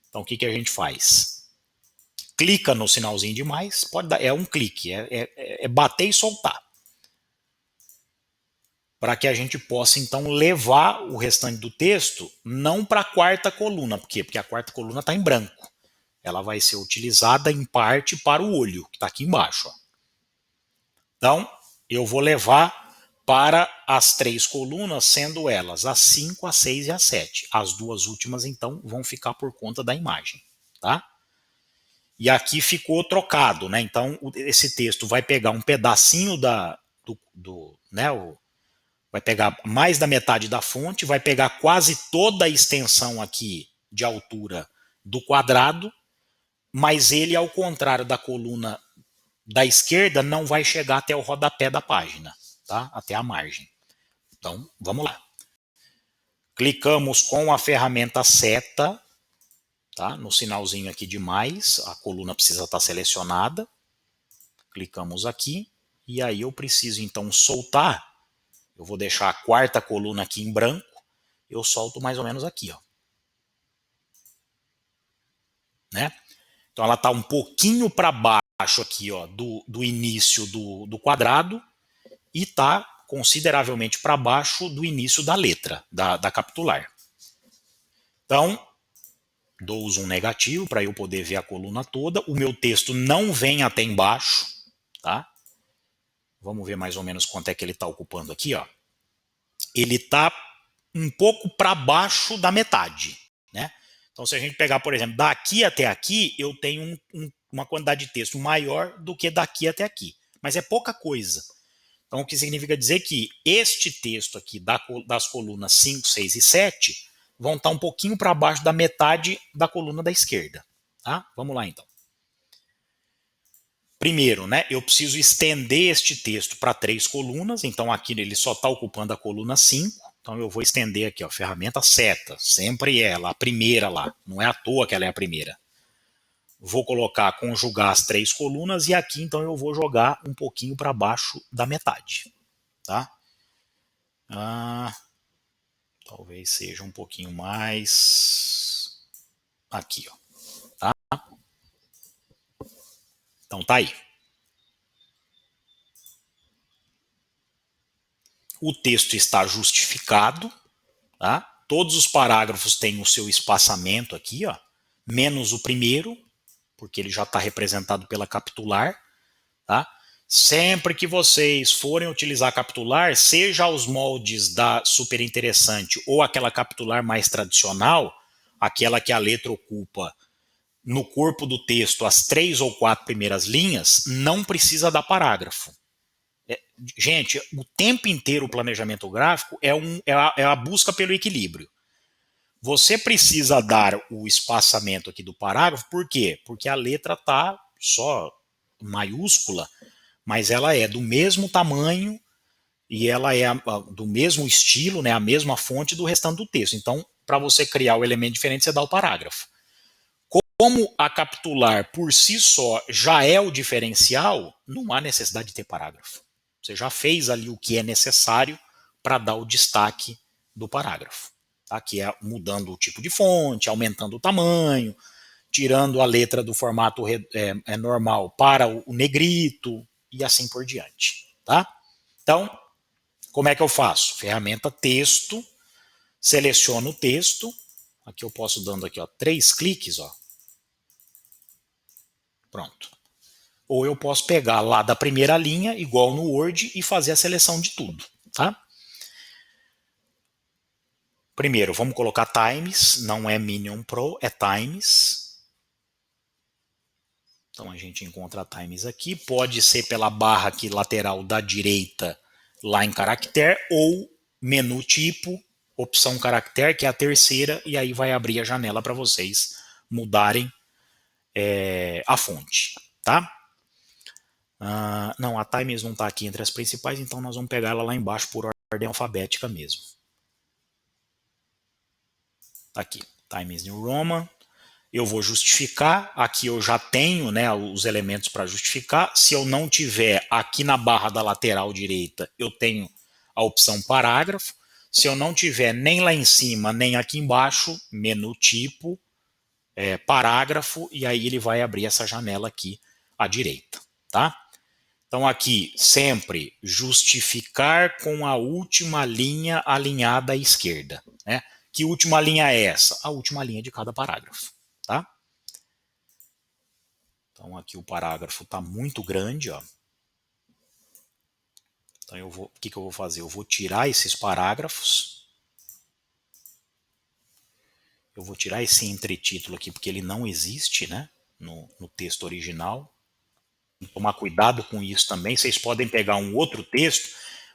Então, o que a gente faz? Clica no sinalzinho de mais, pode dar, é um clique, é bater e soltar. Para que a gente possa, então, levar o restante do texto não para a quarta coluna. Por quê? Porque a quarta coluna está em branco. Ela vai ser utilizada, em parte, para o olho, que está aqui embaixo. Ó. Então, eu vou levar para as 3 colunas, sendo elas a 5, a 6 e a 7. As 2 últimas, então, vão ficar por conta da imagem. Tá? E aqui ficou trocado. Né? Então, esse texto vai pegar um pedacinho né, vai pegar mais da metade da fonte, vai pegar quase toda a extensão aqui de altura do quadrado, mas ele, ao contrário da coluna da esquerda, não vai chegar até o rodapé da página, tá? Até a margem. Então, vamos lá. Clicamos com a ferramenta seta tá? No sinalzinho aqui de mais, a coluna precisa estar selecionada. Clicamos aqui, e aí eu preciso então soltar. Eu vou deixar a quarta coluna aqui em branco, eu solto mais ou menos aqui, ó. Né? Então ela está um pouquinho para baixo aqui, ó, do início do quadrado, e está consideravelmente para baixo do início da letra, da capitular. Então, dou zoom negativo para eu poder ver a coluna toda. O meu texto não vem até embaixo, tá? Vamos ver mais ou menos quanto é que ele está ocupando aqui, ó. Ele está um pouco para baixo da metade, né? Então, se a gente pegar, por exemplo, daqui até aqui, eu tenho uma quantidade de texto maior do que daqui até aqui. Mas é pouca coisa. Então, o que significa dizer que este texto aqui das colunas 5, 6 e 7 vão estar um pouquinho para baixo da metade da coluna da esquerda. Tá? Vamos lá, então. Primeiro, né, eu preciso estender este texto para 3 colunas, então aqui ele só está ocupando a coluna 5, então eu vou estender aqui, ó, ferramenta seta, sempre ela, a primeira lá, não é à toa que ela é a primeira. Vou colocar conjugar as 3 colunas e aqui então eu vou jogar um pouquinho para baixo da metade. Tá? Talvez seja um pouquinho mais aqui, ó. Tá? Então tá aí. O texto está justificado, tá? Todos os parágrafos têm o seu espaçamento aqui, ó, menos o primeiro, porque ele já está representado pela capitular, tá? Sempre que vocês forem utilizar capitular, seja aos moldes da super interessante ou aquela capitular mais tradicional, aquela que a letra ocupa no corpo do texto as 3 ou 4 primeiras linhas, não precisa dar parágrafo. Gente, o tempo inteiro o planejamento gráfico é a busca pelo equilíbrio. Você precisa dar o espaçamento aqui do parágrafo, por quê? Porque a letra está só maiúscula, mas ela é do mesmo tamanho e ela é do mesmo estilo, né, a mesma fonte do restante do texto. Então, para você criar o elemento diferente, você dá o parágrafo. Como a capitular por si só já é o diferencial, não há necessidade de ter parágrafo. Você já fez ali o que é necessário para dar o destaque do parágrafo. Tá? Que é mudando o tipo de fonte, aumentando o tamanho, tirando a letra do formato normal para o negrito e assim por diante. Tá? Então, como é que eu faço? Ferramenta texto, seleciono o texto. Aqui eu posso dando aqui, ó, 3 cliques, ó. Pronto. Ou eu posso pegar lá da primeira linha, igual no Word, e fazer a seleção de tudo. Tá? Primeiro, vamos colocar Times, não é Minion Pro, é Times. Então a gente encontra a Times aqui, pode ser pela barra aqui lateral da direita, lá em caractere, ou menu tipo, opção caractere, que é a terceira, e aí vai abrir a janela para vocês mudarem a fonte. Tá? Não, a Times não está aqui entre as principais, então nós vamos pegar ela lá embaixo por ordem alfabética mesmo. Tá aqui, Times New Roman. Eu vou justificar, aqui eu já tenho, né, os elementos para justificar. Se eu não tiver aqui na barra da lateral direita, eu tenho a opção parágrafo. Se eu não tiver nem lá em cima, nem aqui embaixo, menu tipo, parágrafo, e aí ele vai abrir essa janela aqui à direita, tá? Então aqui, sempre justificar com a última linha alinhada à esquerda, né? Que última linha é essa? A última linha de cada parágrafo, tá? Então aqui o parágrafo está muito grande, ó. Então o que eu vou fazer? Eu vou tirar esses parágrafos. Eu vou tirar esse entretítulo aqui, porque ele não existe, né, no texto original. Tomar cuidado com isso também. Vocês podem pegar um outro texto,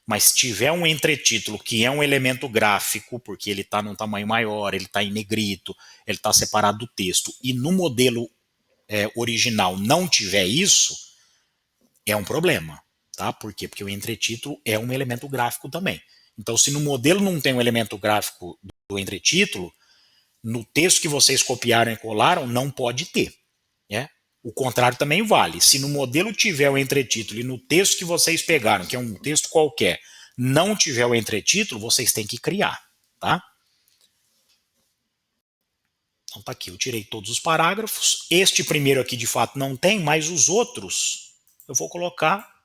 mas se tiver um entretítulo que é um elemento gráfico, porque ele está num tamanho maior, ele está em negrito, ele está separado do texto, e no modelo original não tiver isso, é um problema. Tá? Por quê? Porque o entretítulo é um elemento gráfico também. Então, se no modelo não tem um elemento gráfico do entretítulo, No texto que vocês copiaram e colaram, não pode ter. Né? O contrário também vale. Se no modelo tiver o entretítulo e no texto que vocês pegaram, que é um texto qualquer, não tiver o entretítulo, vocês têm que criar. Tá? Então tá aqui, eu tirei todos os parágrafos. Este primeiro aqui de fato não tem, mas os outros eu vou colocar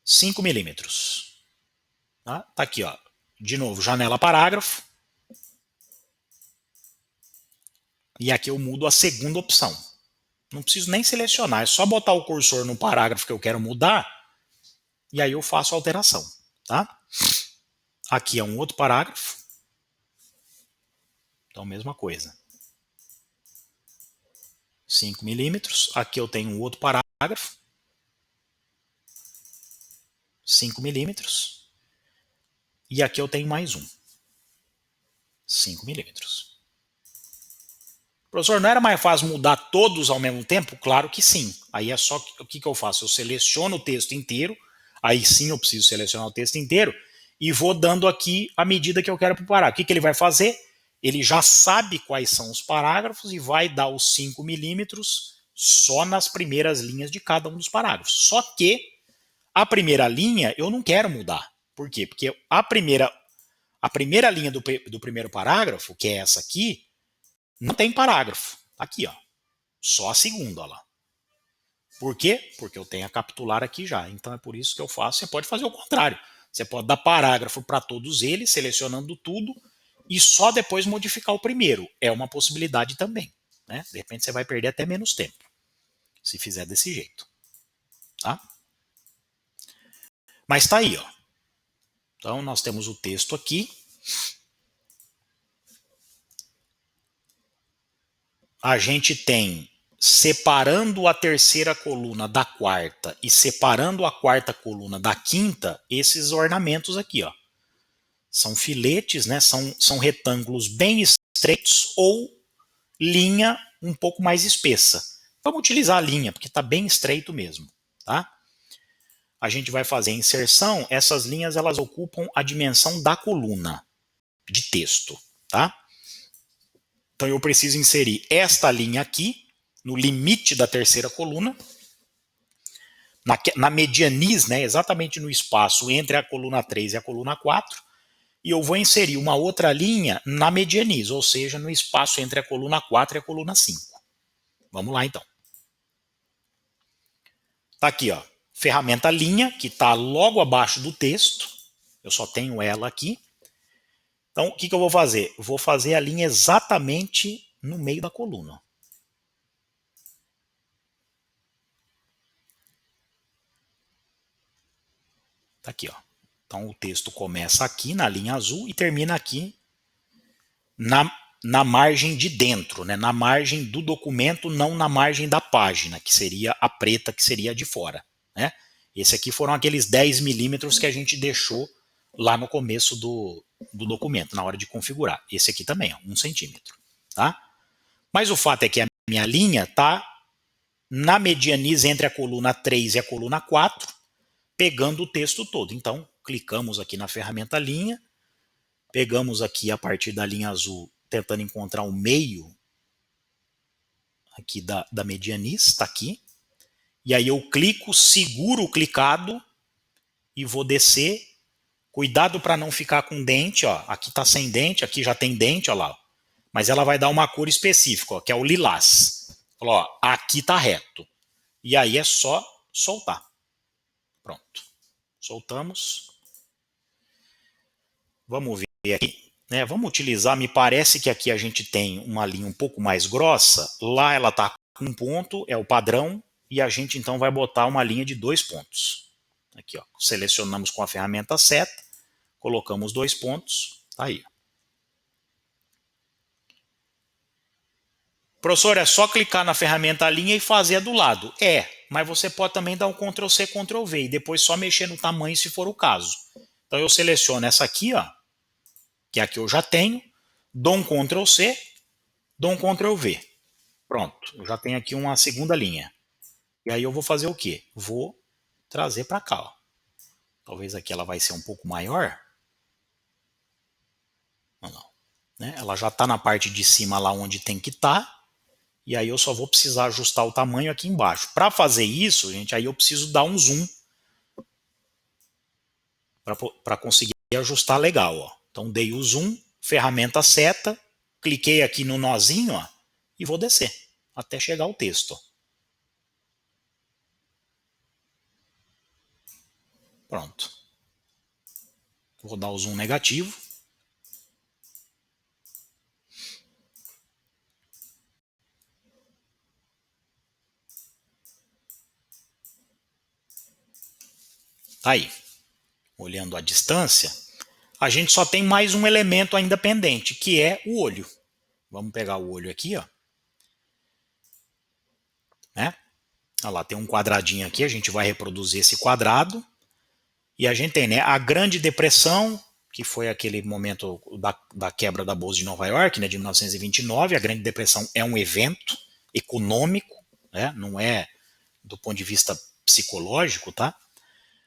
5 milímetros. Tá aqui, ó. De novo, janela parágrafo. E aqui eu mudo a segunda opção. Não preciso nem selecionar, é só botar o cursor no parágrafo que eu quero mudar e aí eu faço a alteração. Tá? Aqui é um outro parágrafo. Então, mesma coisa. 5 milímetros. Aqui eu tenho um outro parágrafo. 5 milímetros. E aqui eu tenho mais um. 5 milímetros. Professor, não era mais fácil mudar todos ao mesmo tempo? Claro que sim. Aí é só o que eu faço? Eu seleciono o texto inteiro, aí sim eu preciso selecionar o texto inteiro, e vou dando aqui a medida que eu quero para o parágrafo. O que ele vai fazer? Ele já sabe quais são os parágrafos e vai dar os 5 milímetros só nas primeiras linhas de cada um dos parágrafos. Só que a primeira linha eu não quero mudar. Por quê? Porque a primeira linha do primeiro parágrafo, que é essa aqui, não tem parágrafo. Aqui, ó. Só a segunda, ó lá. Por quê? Porque eu tenho a capitular aqui já. Então é por isso que eu faço. Você pode fazer o contrário. Você pode dar parágrafo para todos eles, selecionando tudo, e só depois modificar o primeiro. É uma possibilidade também. Né? De repente você vai perder até menos tempo, se fizer desse jeito. Tá? Mas tá aí, ó. Então nós temos o texto aqui. A gente tem, separando a terceira coluna da quarta e separando a quarta coluna da quinta, esses ornamentos aqui, ó. São filetes, né? São retângulos bem estreitos ou linha um pouco mais espessa. Vamos utilizar a linha, porque está bem estreito mesmo. Tá? A gente vai fazer a inserção, essas linhas elas ocupam a dimensão da coluna de texto. Tá? Então eu preciso inserir esta linha aqui, no limite da terceira coluna, na medianiz, né, exatamente no espaço entre a coluna 3 e a coluna 4, e eu vou inserir uma outra linha na medianiz, ou seja, no espaço entre a coluna 4 e a coluna 5. Vamos lá, então. Tá aqui, ó, ferramenta linha, que está logo abaixo do texto. Eu só tenho ela aqui. Então, o que eu vou fazer? Vou fazer a linha exatamente no meio da coluna. Tá aqui, ó. Então, o texto começa aqui na linha azul e termina aqui na margem de dentro, né? Na margem do documento, não na margem da página, que seria a preta, que seria a de fora. Né? Esse aqui foram aqueles 10 milímetros que a gente deixou lá no começo do documento, na hora de configurar. Esse aqui também, ó, 1 centímetro. Tá? Mas o fato é que a minha linha está na medianiz entre a coluna 3 e a coluna 4, pegando o texto todo. Então, clicamos aqui na ferramenta linha, pegamos aqui a partir da linha azul, tentando encontrar o meio aqui da medianiz, está aqui. E aí eu clico, seguro o clicado e vou descer. Cuidado para não ficar com dente, ó. Aqui está sem dente, aqui já tem dente, ó lá. Mas ela vai dar uma cor específica, ó, que é o lilás. Falou, ó, aqui está reto. E aí é só soltar. Pronto. Soltamos. Vamos ver aqui. Né? Vamos utilizar, me parece que aqui a gente tem uma linha um pouco mais grossa. Lá ela está com um ponto, é o padrão. E a gente então vai botar uma linha de 2 pontos. Aqui, ó. Selecionamos com a ferramenta seta, colocamos 2 pontos. Tá aí. Professor, é só clicar na ferramenta linha e fazer a do lado. É, mas você pode também dar um Ctrl C, Ctrl V e depois só mexer no tamanho se for o caso. Então eu seleciono essa aqui, ó, que é a que eu já tenho, dou um Ctrl C, dou um Ctrl V. Pronto, eu já tenho aqui uma segunda linha. E aí eu vou fazer o quê? Vou trazer para cá. Ó. Talvez aqui ela vai ser um pouco maior. Não. né? Ela já está na parte de cima lá onde tem que estar. E aí eu só vou precisar ajustar o tamanho aqui embaixo. Para fazer isso, gente, aí eu preciso dar um zoom para conseguir ajustar legal. Ó. Então dei o zoom, ferramenta seta, cliquei aqui no nozinho, ó, e vou descer até chegar o texto. Ó. Pronto. Vou dar o zoom negativo. Tá aí. Olhando a distância, a gente só tem mais um elemento ainda pendente, que é o olho. Vamos pegar o olho aqui, ó. Né? Olha lá, tem um quadradinho aqui, a gente vai reproduzir esse quadrado. E a gente tem, né, a Grande Depressão, que foi aquele momento da quebra da Bolsa de Nova York, né, de 1929. A Grande Depressão é um evento econômico, né, não é do ponto de vista psicológico, tá?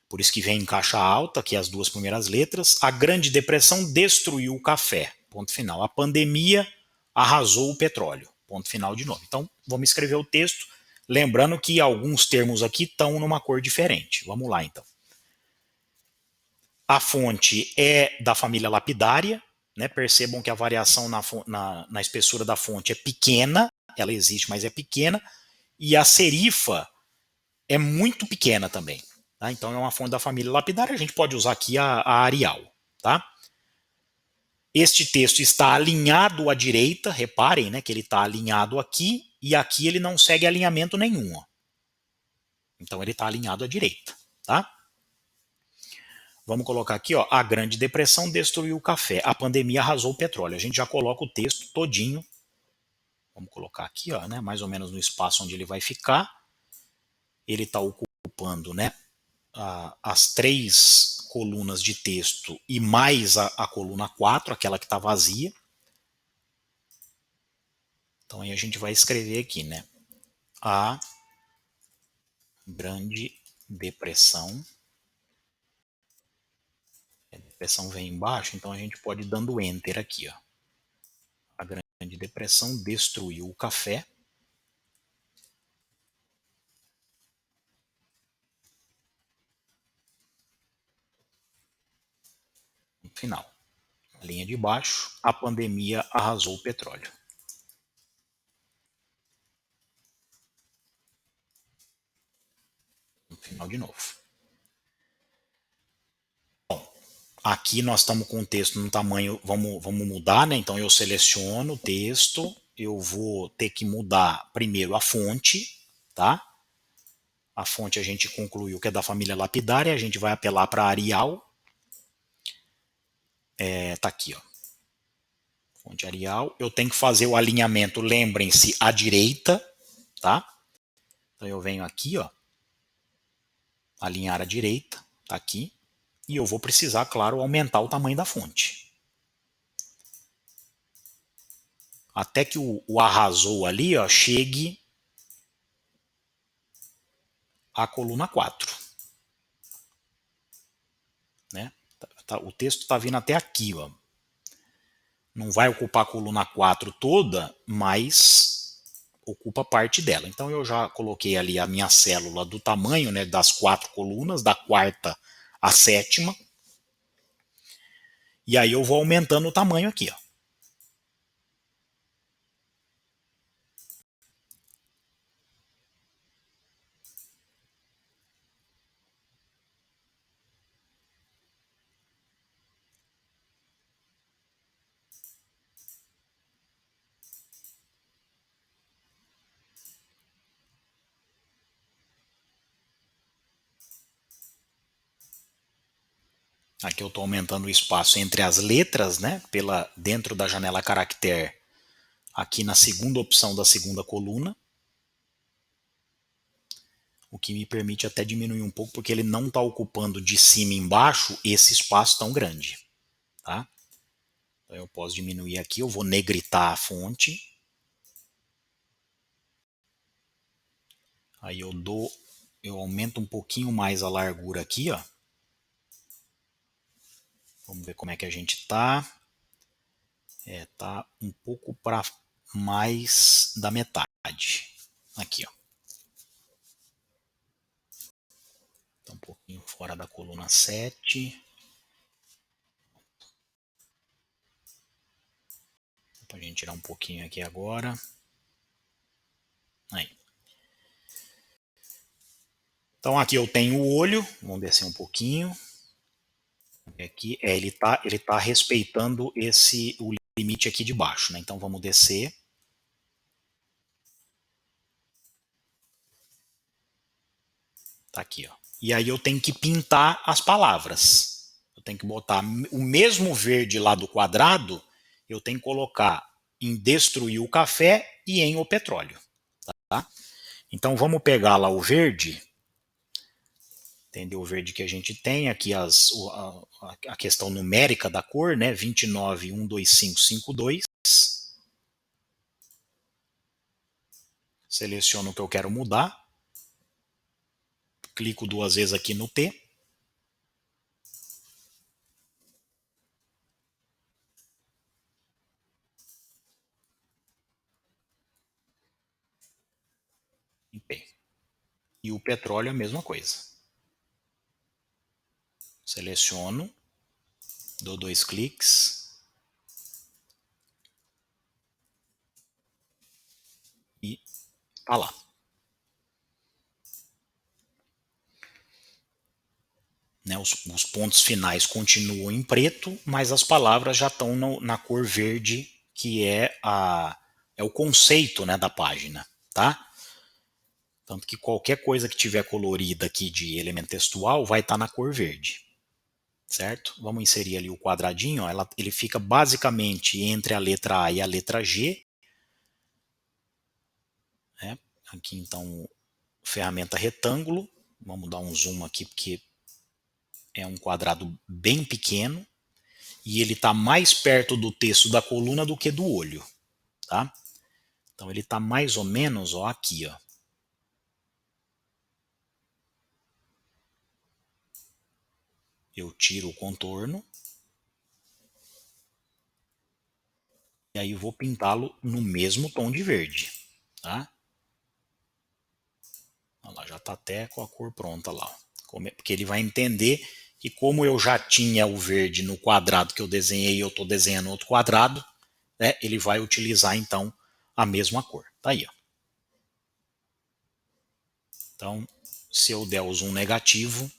Por isso que vem em caixa alta, que é as duas primeiras letras. A Grande Depressão destruiu o café, ponto final. A pandemia arrasou o petróleo, ponto final de novo. Então, vamos escrever o texto, lembrando que alguns termos aqui estão numa cor diferente. Vamos lá, então. A fonte é da família lapidária, né? Percebam que a variação na espessura da fonte é pequena, ela existe, mas é pequena, e a serifa é muito pequena também. Tá? Então é uma fonte da família lapidária, a gente pode usar aqui a Arial. Tá? Este texto está alinhado à direita, reparem, né, que ele está alinhado aqui, e aqui ele não segue alinhamento nenhum. Ó. Então ele está alinhado à direita. Tá? Vamos colocar aqui, ó, a Grande Depressão destruiu o café, a pandemia arrasou o petróleo. A gente já coloca o texto todinho. Vamos colocar aqui, ó, né, mais ou menos no espaço onde ele vai ficar. Ele está ocupando, né, as 3 colunas de texto e mais a coluna 4, aquela que está vazia. Então aí a gente vai escrever aqui, né, a Grande Depressão. A depressão vem embaixo, então a gente pode ir dando Enter aqui, ó. A Grande Depressão destruiu o café. No final. A linha de baixo, a pandemia arrasou o petróleo. No final de novo. Bom, aqui nós estamos com o texto no tamanho, vamos mudar, né? Então eu seleciono o texto, eu vou ter que mudar primeiro a fonte, tá? A fonte a gente concluiu que é da família lapidária, a gente vai apelar para Arial. Tá aqui, ó. Fonte Arial. Eu tenho que fazer o alinhamento, lembrem-se, à direita, tá? Então eu venho aqui, ó, alinhar à direita, tá aqui. E eu vou precisar, claro, aumentar o tamanho da fonte. Até que o arrasou ali, ó, chegue à coluna 4. Né? O texto está vindo até aqui. Ó. Não vai ocupar a coluna 4 toda, mas ocupa parte dela. Então eu já coloquei ali a minha célula do tamanho, né, das 4 colunas, da 4ª à 7ª. E aí eu vou aumentando o tamanho aqui. Ó. Aqui eu estou aumentando o espaço entre as letras, né, dentro da janela caractere, aqui na segunda opção da segunda coluna. O que me permite até diminuir um pouco, porque ele não está ocupando de cima e embaixo esse espaço tão grande. Tá? Então eu posso diminuir aqui, eu vou negritar a fonte. Aí eu aumento um pouquinho mais a largura aqui, ó. Vamos ver como é que a gente tá. Tá um pouco para mais da metade. Aqui, ó. Tá um pouquinho fora da coluna 7. Pra gente tirar um pouquinho aqui agora. Aí. Então aqui eu tenho o olho, vamos descer um pouquinho. Aqui, ele tá respeitando o limite aqui de baixo, né? Então vamos descer. Tá aqui, ó. E aí eu tenho que pintar as palavras. Eu tenho que botar o mesmo verde lá do quadrado, eu tenho que colocar em destruir o café e em o petróleo. Tá? Então vamos pegar lá o verde. Entendeu? O verde que a gente tem aqui, a questão numérica da cor, né? 29, 125, 52. Seleciono o que eu quero mudar. Clico duas vezes aqui no T. E P. E o petróleo é a mesma coisa. Seleciono, dou dois cliques e tá lá. Né, os pontos finais continuam em preto, mas as palavras já estão na cor verde, que é o conceito, né, da página. Tá? Tanto que qualquer coisa que tiver colorida aqui de elemento textual vai estar na cor verde. Certo? Vamos inserir ali o quadradinho. Ó, ele fica basicamente entre a letra A e a letra G. Né? Aqui então, ferramenta retângulo. Vamos dar um zoom aqui porque é um quadrado bem pequeno. E ele está mais perto do texto da coluna do que do olho. Tá? Então ele está mais ou menos ó, aqui. Ó. Eu tiro o contorno. E aí vou pintá-lo no mesmo tom de verde. Tá? Olha lá, já está até com a cor pronta lá. Porque ele vai entender que como eu já tinha o verde no quadrado que eu desenhei e eu estou desenhando outro quadrado, né, ele vai utilizar então a mesma cor. Tá aí. Ó. Então, se eu der o zoom negativo,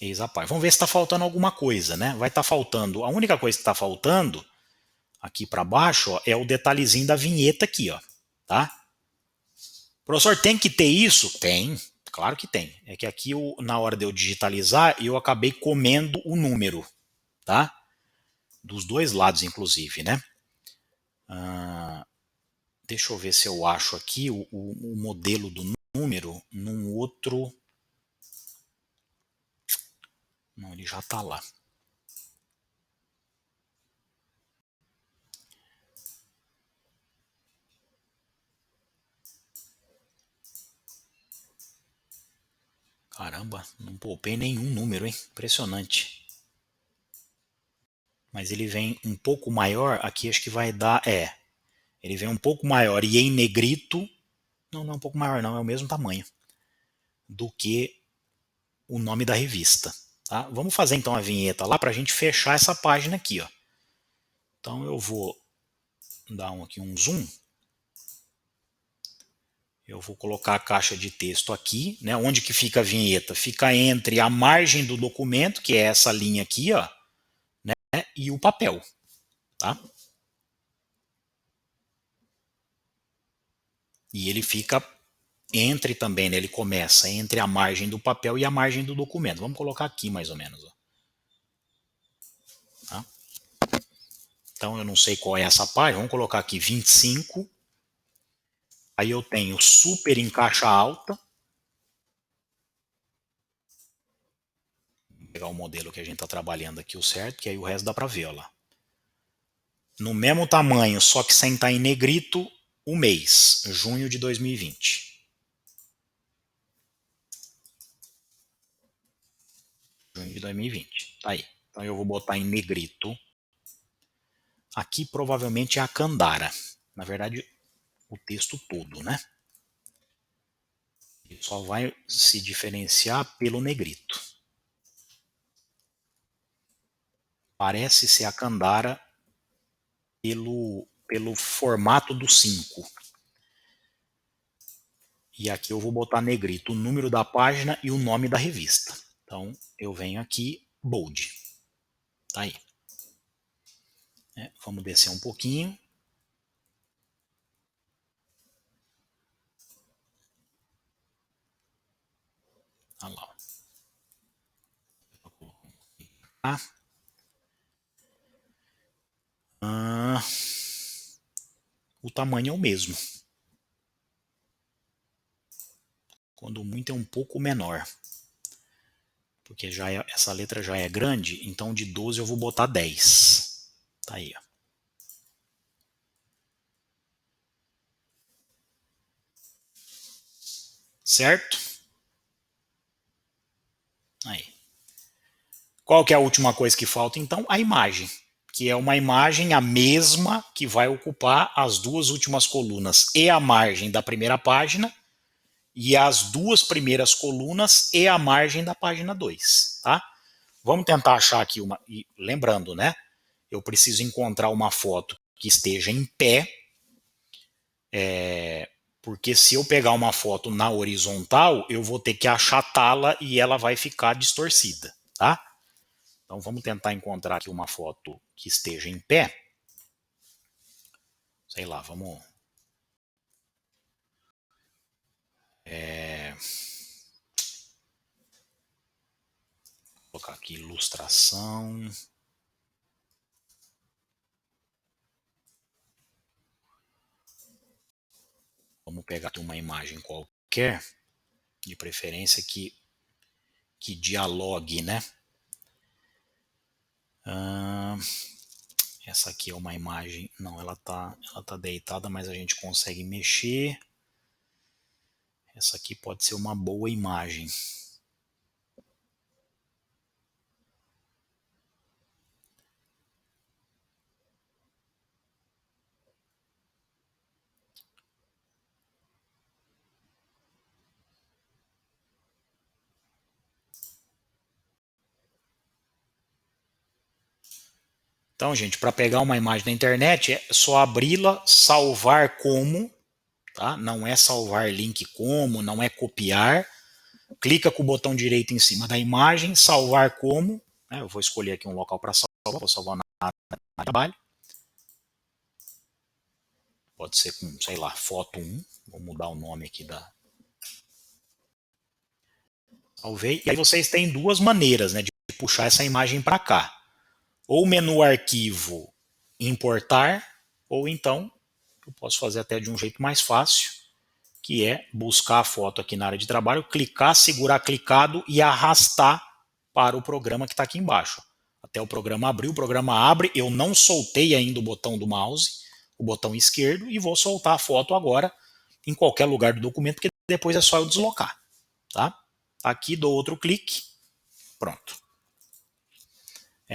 eis a parte. Vamos ver se está faltando alguma coisa, né? Vai estar faltando. A única coisa que está faltando aqui para baixo ó, é o detalhezinho da vinheta aqui, ó. Tá? Professor, tem que ter isso? Tem, claro que tem. É que aqui, na hora de eu digitalizar, eu acabei comendo o número, tá? Dos dois lados, inclusive, né? Deixa eu ver se eu acho aqui o modelo do número num outro... Não, ele já está lá. Caramba, não poupei nenhum número, hein? Impressionante. Mas ele vem um pouco maior, aqui acho que vai dar... ele vem um pouco maior e em negrito... Não, não é um pouco maior não, é o mesmo tamanho do que o nome da revista. Tá? Vamos fazer então a vinheta lá para a gente fechar essa página aqui. Ó. Então eu vou dar aqui um zoom. Eu vou colocar a caixa de texto aqui, né? Onde que fica a vinheta? Fica entre a margem do documento, que é essa linha aqui, ó, né? E o papel. Tá? E ele fica entre também, né? Ele começa entre a margem do papel e a margem do documento. Vamos colocar aqui mais ou menos. Ó. Tá? Então eu não sei qual é essa página, vamos colocar aqui 25. Aí eu tenho super em caixa alta. Vou pegar o modelo que a gente está trabalhando aqui, o certo, que aí o resto dá para ver. Ó lá. No mesmo tamanho, só que sem estar em negrito, o mês, junho de 2020. Junho de 2020. Tá aí. Então eu vou botar em negrito. Aqui provavelmente é a Candara. Na verdade, o texto todo, né? Ele só vai se diferenciar pelo negrito. Parece ser a Candara pelo formato do 5. E aqui eu vou botar negrito o número da página e o nome da revista. Então eu venho aqui, bold. Tá aí. Vamos descer um pouquinho. Olha lá. O tamanho é o mesmo. Quando muito é um pouco menor. Porque essa letra já é grande, então de 12 eu vou botar 10. Tá aí, ó. Certo? Aí. Qual que é a última coisa que falta, então? A imagem. Que é uma imagem a mesma que vai ocupar as duas últimas colunas e a margem da primeira página e as duas primeiras colunas e a margem da página 2, tá? Vamos tentar achar aqui uma... E lembrando, né? Eu preciso encontrar uma foto que esteja em pé, porque se eu pegar uma foto na horizontal, eu vou ter que achatá-la e ela vai ficar distorcida, tá? Então vamos tentar encontrar aqui uma foto que esteja em pé. Sei lá, vamos... colocar aqui ilustração. Vamos pegar aqui uma imagem qualquer, de preferência que dialogue, né? Essa aqui é uma imagem... Não, ela tá deitada, mas a gente consegue mexer. Essa aqui pode ser uma boa imagem. Então, gente, para pegar uma imagem da internet, é só abri-la, salvar como, tá? Não é salvar link como, não é copiar. Clica com o botão direito em cima da imagem, salvar como, né? Eu vou escolher aqui um local para salvar, vou salvar na área de trabalho. Pode ser com, sei lá, foto 1. Vou mudar o nome aqui da... Salvei. E aí vocês têm duas maneiras, né, de puxar essa imagem para cá. Ou menu arquivo, importar, ou então, eu posso fazer até de um jeito mais fácil, que é buscar a foto aqui na área de trabalho, clicar, segurar clicado e arrastar para o programa que está aqui embaixo. Até o programa abrir, o programa abre, eu não soltei ainda o botão do mouse, o botão esquerdo, e vou soltar a foto agora em qualquer lugar do documento, porque depois é só eu deslocar. Tá? Aqui dou outro clique, pronto.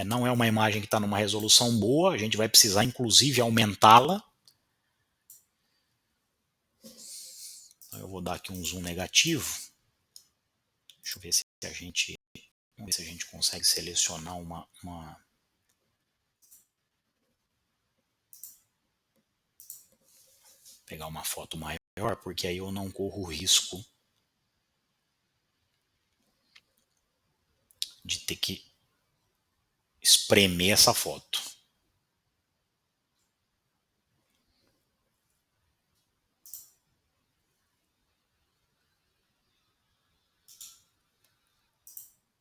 Não é uma imagem que está numa resolução boa, a gente vai precisar inclusive aumentá-la. Eu vou dar aqui um zoom negativo. Deixa eu ver se a gente, vamos ver se a gente consegue selecionar pegar uma foto maior, porque aí eu não corro o risco de ter que espremer essa foto.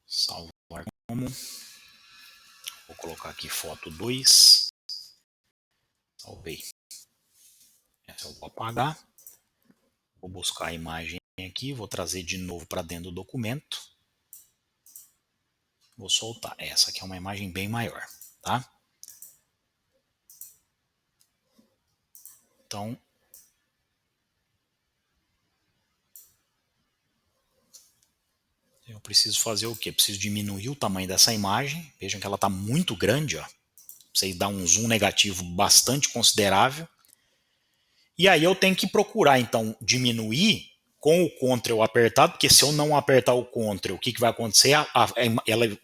Salvar como. Vou colocar aqui foto 2. Salvei. Essa eu vou apagar. Vou buscar a imagem aqui, vou trazer de novo para dentro do documento. Vou soltar. Essa aqui é uma imagem bem maior, tá? Então, Eu preciso fazer o quê? Preciso diminuir o tamanho dessa imagem. Vejam que ela está muito grande, ó. Você dá um zoom negativo bastante considerável. E aí eu tenho que procurar, então, diminuir com o Ctrl apertado, porque se eu não apertar o Ctrl, o que vai acontecer?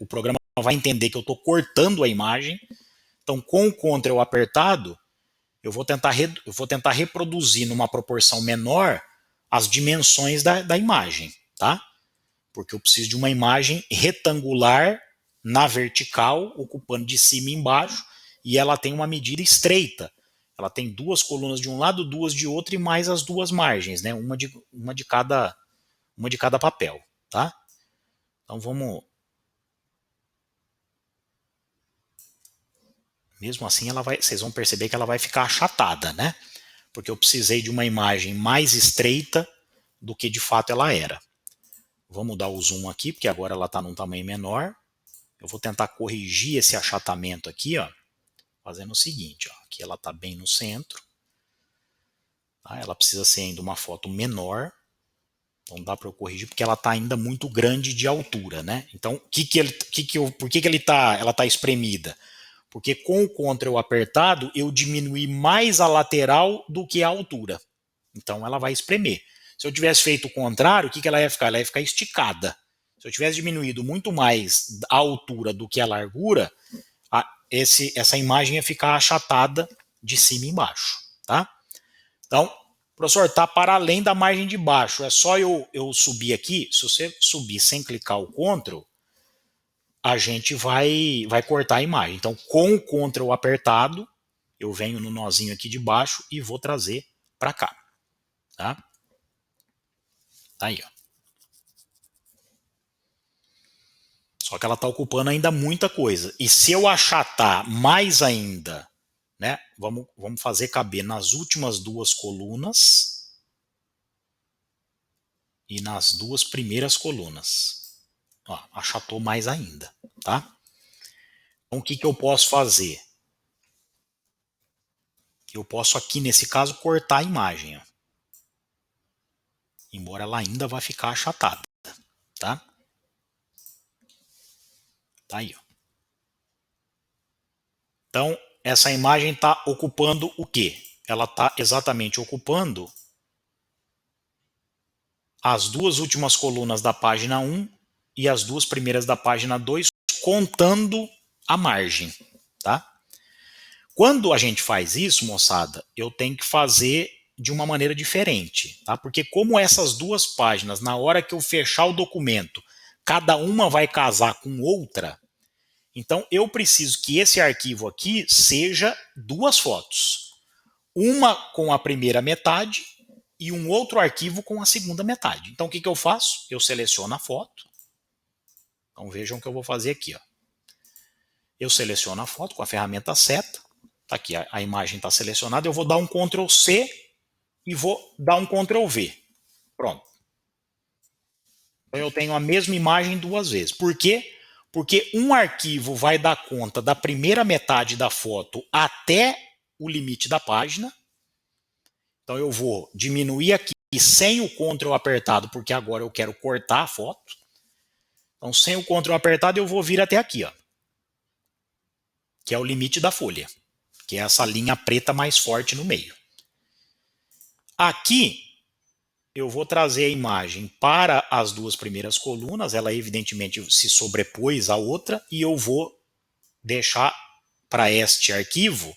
O programa vai entender que eu estou cortando a imagem. Então, com o Ctrl apertado, eu vou tentar reproduzir numa proporção menor as dimensões da imagem, tá? Porque eu preciso de uma imagem retangular na vertical, ocupando de cima e embaixo, e ela tem uma medida estreita. Ela tem duas colunas de um lado, duas de outro e mais as duas margens, né? Uma de cada papel, tá? Então vamos. Mesmo assim, vocês vão perceber que ela vai ficar achatada, né? Porque eu precisei de uma imagem mais estreita do que de fato ela era. Vamos dar o zoom aqui, porque agora ela está num tamanho menor. Eu vou tentar corrigir esse achatamento aqui, ó, fazendo o seguinte, ó, aqui ela está bem no centro. Tá? Ela precisa ser ainda uma foto menor. Então dá para eu corrigir, porque ela está ainda muito grande de altura, né? Então, por que ela está espremida? Porque com o Ctrl apertado, eu diminui mais a lateral do que a altura. Então ela vai espremer. Se eu tivesse feito o contrário, o que ela ia ficar? Ela ia ficar esticada. Se eu tivesse diminuído muito mais a altura do que a largura, essa imagem ia ficar achatada de cima e embaixo. Tá? Então, professor, está para além da margem de baixo. É só eu subir aqui. Se você subir sem clicar o Ctrl, a gente vai cortar a imagem. Então, com o Ctrl apertado, eu venho no nozinho aqui de baixo e vou trazer para cá. Tá? Tá aí, ó. Só que ela está ocupando ainda muita coisa. E se eu achatar mais ainda, né, vamos fazer caber nas últimas duas colunas e nas duas primeiras colunas. Ó, achatou mais ainda, tá? Então, o que eu posso fazer? Eu posso aqui, nesse caso, cortar a imagem. Ó. Embora ela ainda vá ficar achatada, tá? Tá aí, ó. Então, essa imagem está ocupando o quê? Ela está exatamente ocupando as duas últimas colunas da página 1 e as duas primeiras da página 2, contando a margem, tá? Quando a gente faz isso, moçada, eu tenho que fazer de uma maneira diferente, tá? Porque como essas duas páginas, na hora que eu fechar o documento, cada uma vai casar com outra, então eu preciso que esse arquivo aqui seja duas fotos. Uma com a primeira metade e um outro arquivo com a segunda metade. Então o que eu faço? Eu seleciono a foto. Então vejam o que eu vou fazer aqui. Ó. Eu seleciono a foto com a ferramenta seta. Tá aqui, a imagem está selecionada. Eu vou dar um Ctrl C e vou dar um Ctrl V. Pronto. Então eu tenho a mesma imagem duas vezes. Por quê? Porque um arquivo vai dar conta da primeira metade da foto até o limite da página. Então eu vou diminuir aqui sem o Ctrl apertado, porque agora eu quero cortar a foto. Então sem o Ctrl apertado eu vou vir até aqui, ó, que é o limite da folha, que é essa linha preta mais forte no meio. Aqui eu vou trazer a imagem para as duas primeiras colunas, ela evidentemente se sobrepôs à outra, e eu vou deixar para este arquivo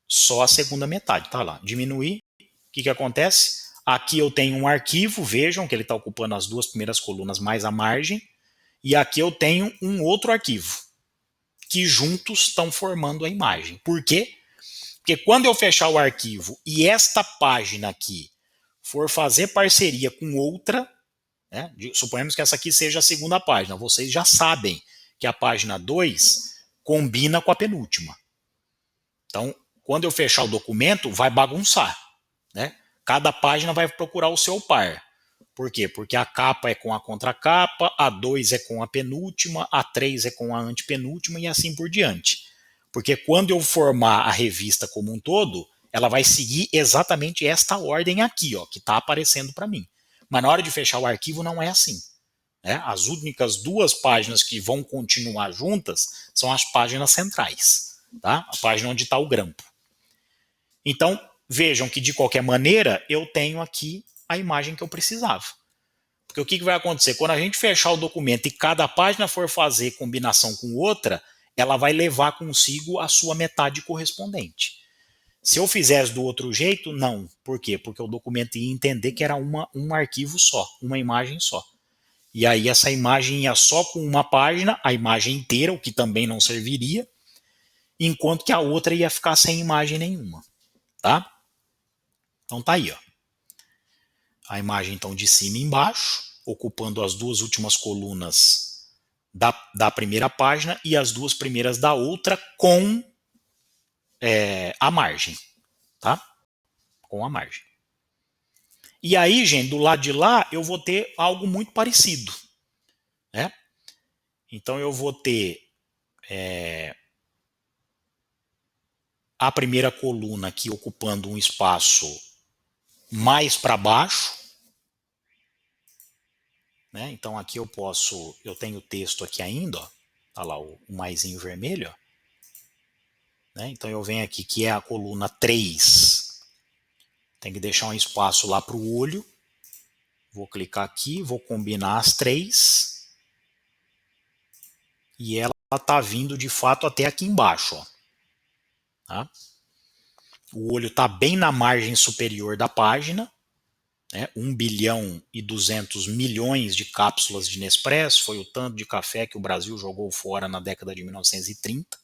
só a segunda metade, tá lá, diminuir. O que acontece? Aqui eu tenho um arquivo, vejam que ele está ocupando as duas primeiras colunas mais a margem, e aqui eu tenho um outro arquivo, que juntos estão formando a imagem. Por quê? Porque quando eu fechar o arquivo e esta página aqui for fazer parceria com outra, né, suponhamos que essa aqui seja a segunda página, vocês já sabem que a página 2 combina com a penúltima. Então, quando eu fechar o documento, vai bagunçar. Né? Cada página vai procurar o seu par. Por quê? Porque a capa é com a contracapa, a 2 é com a penúltima, a 3 é com a antepenúltima e assim por diante. Porque quando eu formar a revista como um todo, ela vai seguir exatamente esta ordem aqui, ó, que está aparecendo para mim. Mas na hora de fechar o arquivo não é assim. né? As únicas duas páginas que vão continuar juntas são as páginas centrais, tá? A página onde está o grampo. Então, vejam que de qualquer maneira eu tenho aqui a imagem que eu precisava. Porque o que vai acontecer? Quando a gente fechar o documento e cada página for fazer combinação com outra, ela vai levar consigo a sua metade correspondente. Se eu fizesse do outro jeito, não. Por quê? Porque o documento ia entender que era um arquivo só, uma imagem só. E aí essa imagem ia só com uma página, a imagem inteira, o que também não serviria, enquanto que a outra ia ficar sem imagem nenhuma. Tá? Então tá aí, ó. A imagem então de cima e embaixo, ocupando as duas últimas colunas da primeira página e as duas primeiras da outra com a margem, tá? Com a margem. E aí, gente, do lado de lá eu vou ter algo muito parecido, né? Então eu vou ter a primeira coluna aqui ocupando um espaço mais para baixo, né? Então aqui eu tenho o texto aqui ainda, ó, tá lá o maisinho vermelho, ó. Né? Então eu venho aqui que é a coluna 3, tem que deixar um espaço lá para o olho, vou clicar aqui, vou combinar as 3, e ela está vindo de fato até aqui embaixo, ó. Tá? O olho está bem na margem superior da página, né? 1 bilhão e 200 milhões de cápsulas de Nespresso, foi o tanto de café que o Brasil jogou fora na década de 1930.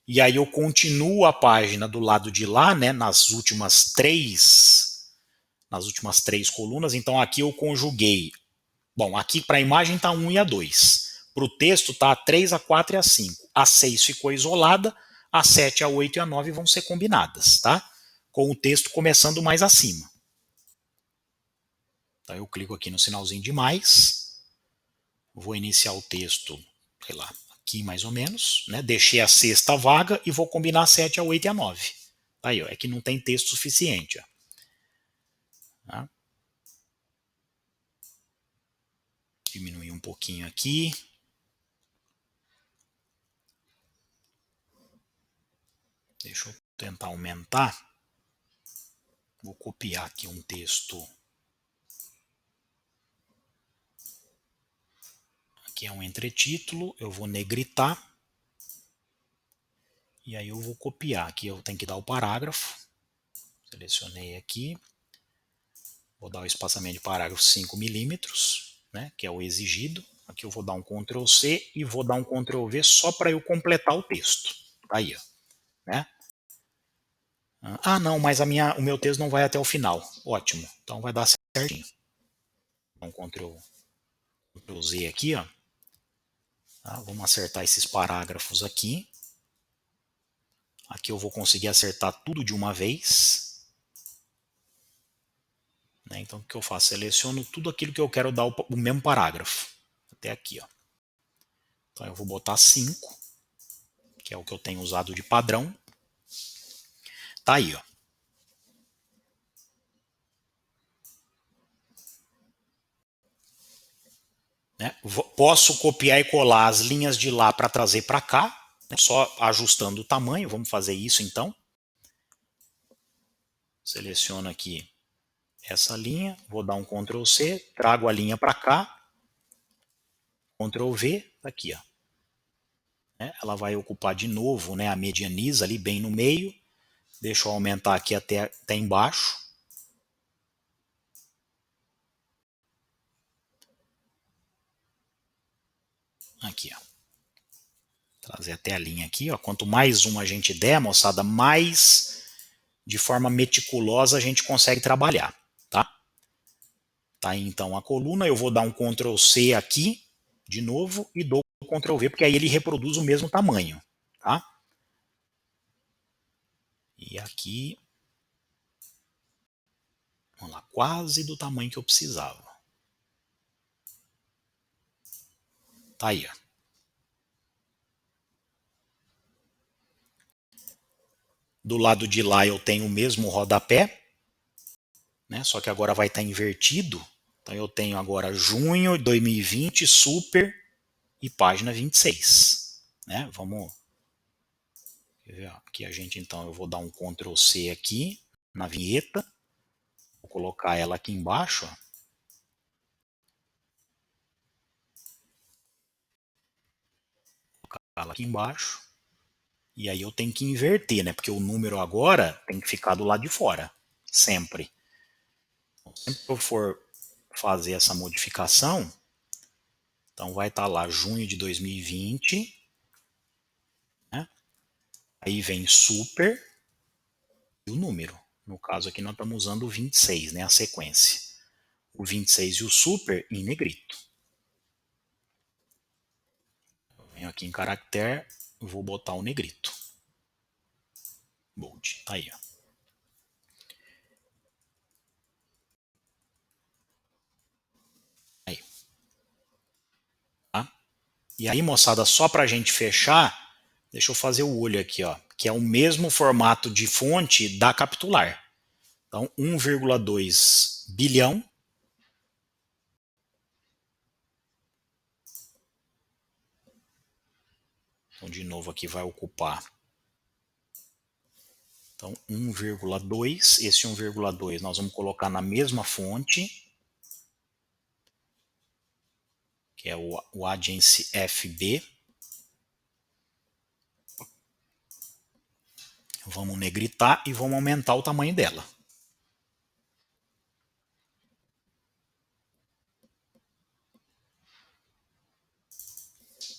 E aí eu continuo a página do lado de lá, né, nas últimas três colunas. Então aqui eu conjuguei. Bom, aqui para a imagem está 1 e a 2. Para o texto está a 3, a 4 e a 5. A 6 ficou isolada, a 7, a 8 e a 9 vão ser combinadas, tá? Com o texto começando mais acima. Então eu clico aqui no sinalzinho de mais, vou iniciar o texto, sei lá, aqui mais ou menos, né? Deixei a sexta vaga e vou combinar a 7, a 8 e a 9. Aí, ó, é que não tem texto suficiente, ó. Tá? Diminuir um pouquinho aqui. Deixa eu tentar aumentar. Vou copiar aqui um texto. Aqui é um entretítulo, eu vou negritar. E aí eu vou copiar. Aqui eu tenho que dar o parágrafo. Selecionei aqui. Vou dar o espaçamento de parágrafo 5 milímetros, né, que é o exigido. Aqui eu vou dar um Ctrl C e vou dar um Ctrl V só para eu completar o texto. Aí, ó. Né? Ah, não, mas o meu texto não vai até o final. Ótimo. Então vai dar certinho. Então, Ctrl Z aqui, ó. Tá? Vamos acertar esses parágrafos aqui. Aqui eu vou conseguir acertar tudo de uma vez. Né? Então o que eu faço? Seleciono tudo aquilo que eu quero dar o mesmo parágrafo. Até aqui, ó. Então eu vou botar 5, que é o que eu tenho usado de padrão. Tá aí, ó. Né? Posso copiar e colar as linhas de lá para trazer para cá, né? Só ajustando o tamanho. Vamos fazer isso então. Seleciono aqui essa linha, vou dar um Ctrl C, trago a linha para cá, Ctrl V, tá aqui, ó. Né? Ela vai ocupar de novo, né, a medianiza ali bem no meio. Deixa eu aumentar aqui até embaixo. Aqui, ó. Trazer até a linha aqui, ó. Quanto mais uma a gente der, moçada, mais de forma meticulosa a gente consegue trabalhar, tá? Tá aí então a coluna, eu vou dar um Ctrl C aqui, de novo, e dou Ctrl V, porque aí ele reproduz o mesmo tamanho, tá? E aqui, vamos lá, quase do tamanho que eu precisava. Tá aí, ó. Do lado de lá eu tenho o mesmo rodapé, né? Só que agora vai estar invertido, Então eu tenho agora junho de 2020, super e página 26. Né? Vamos ver aqui a gente, então eu vou dar um Ctrl C aqui na vinheta, vou colocar ela aqui embaixo, ó. Colocar ela aqui embaixo. E aí eu tenho que inverter, né? Porque o número agora tem que ficar do lado de fora, sempre. Então, sempre que eu for fazer essa modificação, então vai estar lá junho de 2020, né? Aí vem super e o número. No caso aqui nós estamos usando o 26, né? A sequência. O 26 e o super em negrito. Eu venho aqui em caractere, vou botar o negrito. Bold, tá aí, ó. Aí. Tá? E aí, moçada, só pra gente fechar, deixa eu fazer o olho aqui, ó, que é o mesmo formato de fonte da capitular. Então, 1,2 bilhão. Então, de novo, aqui vai ocupar. Então, 1,2. Esse 1,2 nós vamos colocar na mesma fonte, que é o Agency FB. Vamos negritar e vamos aumentar o tamanho dela.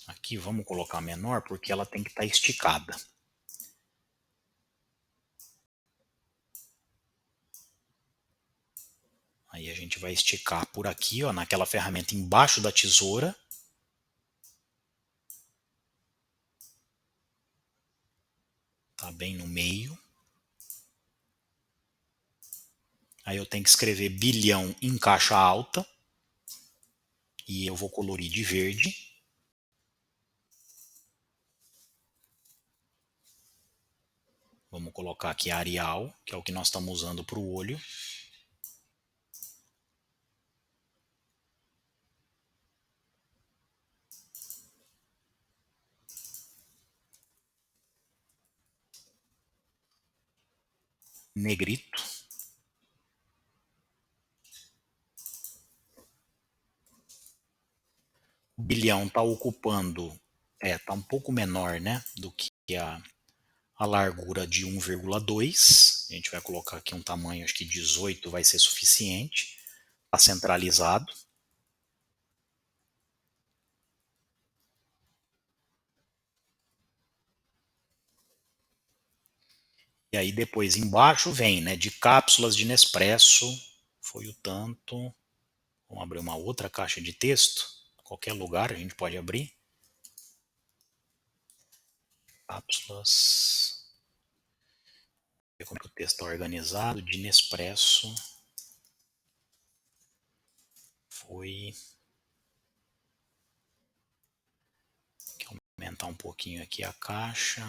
Aqui vamos colocar menor porque ela tem que estar esticada. Aí a gente vai esticar por aqui, ó, naquela ferramenta embaixo da tesoura. Tá bem no meio. Aí eu tenho que escrever bilhão em caixa alta. E eu vou colorir de verde. Vamos colocar aqui Arial, que é o que nós estamos usando para o olho. Negrito. O bilhão está ocupando, está um pouco menor, né, do que a largura de 1,2. A gente vai colocar aqui um tamanho, acho que 18 vai ser suficiente. Está centralizado. E aí depois embaixo vem, né, de cápsulas de Nespresso, foi o tanto. Vamos abrir uma outra caixa de texto. Qualquer lugar a gente pode abrir. Cápsulas. Ver como que o texto está organizado. De Nespresso. Foi. Vou aumentar um pouquinho aqui a caixa.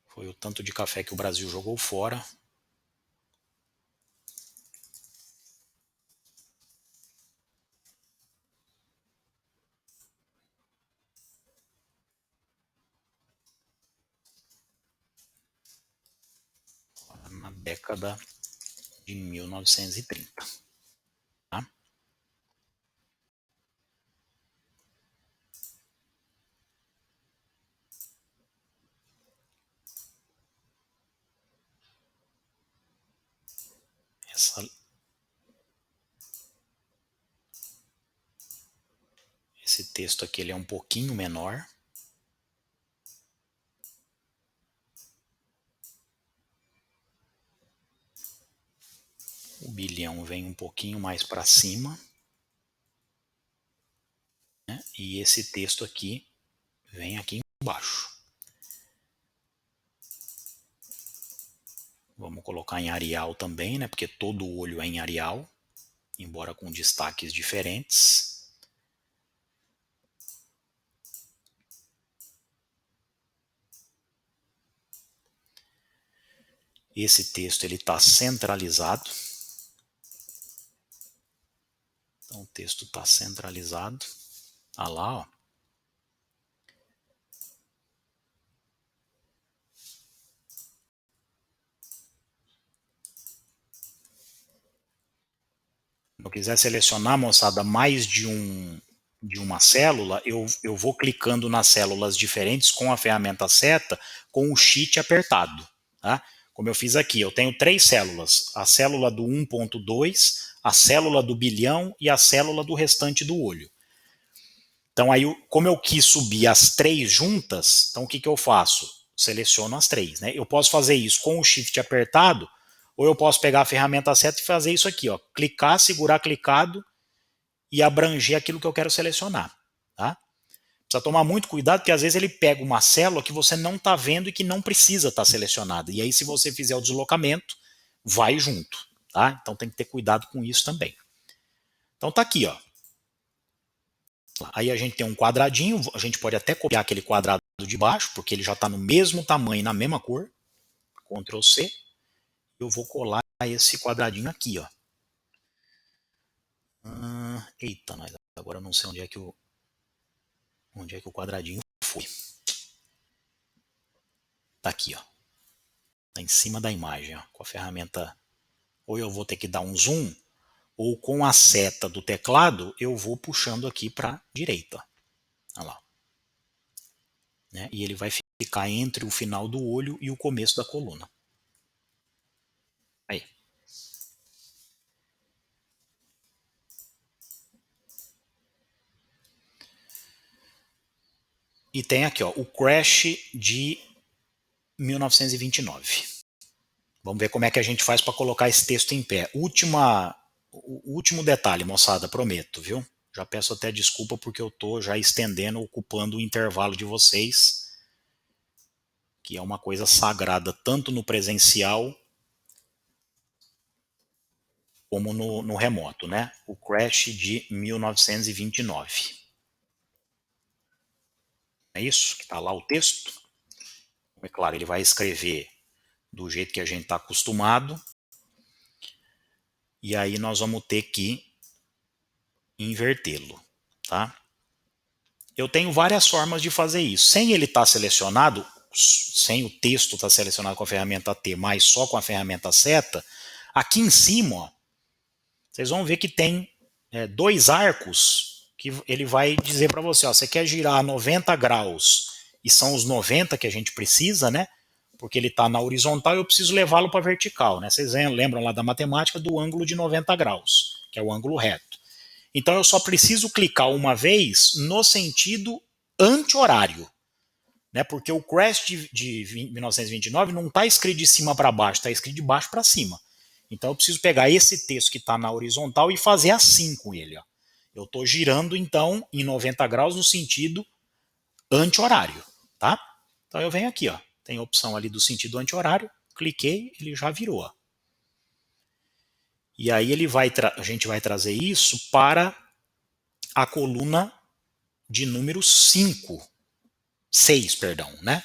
Foi o tanto de café que o Brasil jogou fora. Na década de 1930. Tá? Esse texto aqui ele é um pouquinho menor. O bilhão vem um pouquinho mais para cima. Né? E esse texto aqui vem aqui embaixo. Vamos colocar em Arial também, né? Porque todo o olho é em Arial, embora com destaques diferentes. Esse texto ele está centralizado. Então o texto está centralizado. Olha lá, ó. Se eu quiser selecionar, moçada, mais de uma célula, eu vou clicando nas células diferentes com a ferramenta seta, com o Shift apertado. Tá? Como eu fiz aqui, eu tenho 3 células. A célula do 1.2, a célula do bilhão e a célula do restante do olho. Então, aí, como eu quis subir as 3 juntas, então o que eu faço? Seleciono as 3. Né? Eu posso fazer isso com o Shift apertado, ou eu posso pegar a ferramenta seta e fazer isso aqui, ó, clicar, segurar clicado e abranger aquilo que eu quero selecionar. Tá? Precisa tomar muito cuidado, porque às vezes ele pega uma célula que você não está vendo e que não precisa estar selecionada. E aí, se você fizer o deslocamento, vai junto. Tá? Então tem que ter cuidado com isso também. Então tá aqui, ó. Aí a gente tem um quadradinho, a gente pode até copiar aquele quadrado de baixo, porque ele já está no mesmo tamanho, na mesma cor. Ctrl C. Eu vou colar esse quadradinho aqui, ó. Eita, mas agora eu não sei onde é que o quadradinho foi. Tá aqui, ó. Tá em cima da imagem, ó, com a ferramenta. Ou eu vou ter que dar um zoom, ou com a seta do teclado eu vou puxando aqui para direita. Olha lá. Né? E ele vai ficar entre o final do olho e o começo da coluna. Aí. E tem aqui, ó, o Crash de 1929. Vamos ver como é que a gente faz para colocar esse texto em pé. O último detalhe, moçada, prometo, viu? Já peço até desculpa porque eu estou já estendendo, ocupando o intervalo de vocês, que é uma coisa sagrada, tanto no presencial como no remoto, né? O Crash de 1929. É isso que está lá o texto. É claro, ele vai escrever do jeito que a gente está acostumado. E aí nós vamos ter que invertê-lo, tá? Eu tenho várias formas de fazer isso. Sem ele estar selecionado, sem o texto estar selecionado com a ferramenta T, mas só com a ferramenta seta, aqui em cima, ó, vocês vão ver que tem 2 arcos que ele vai dizer para você, ó, você quer girar 90 graus e são os 90 que a gente precisa, né? Porque ele está na horizontal e eu preciso levá-lo para a vertical, né? Vocês lembram lá da matemática do ângulo de 90 graus, que é o ângulo reto. Então eu só preciso clicar uma vez no sentido anti-horário, né? Porque o Crash de 1929 não está escrito de cima para baixo, está escrito de baixo para cima. Então eu preciso pegar esse texto que está na horizontal e fazer assim com ele. Ó. Eu estou girando então em 90 graus no sentido anti-horário, tá? Então eu venho aqui, ó, tem a opção ali do sentido anti-horário, cliquei, ele já virou. Ó. E aí a gente vai trazer isso para a coluna de número 6, perdão, né?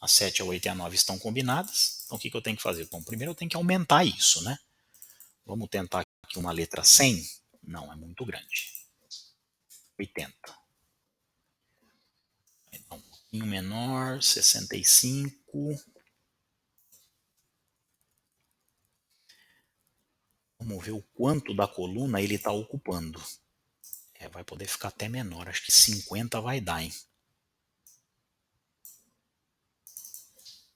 A 7, a 8 e a 9 estão combinadas. Então o que eu tenho que fazer? Bom, primeiro eu tenho que aumentar isso, né? Vamos tentar aqui uma letra 100. Não, é muito grande. 80. Então, um pouquinho menor, 65. Vamos ver o quanto da coluna ele está ocupando. Vai poder ficar até menor. Acho que 50 vai dar, hein?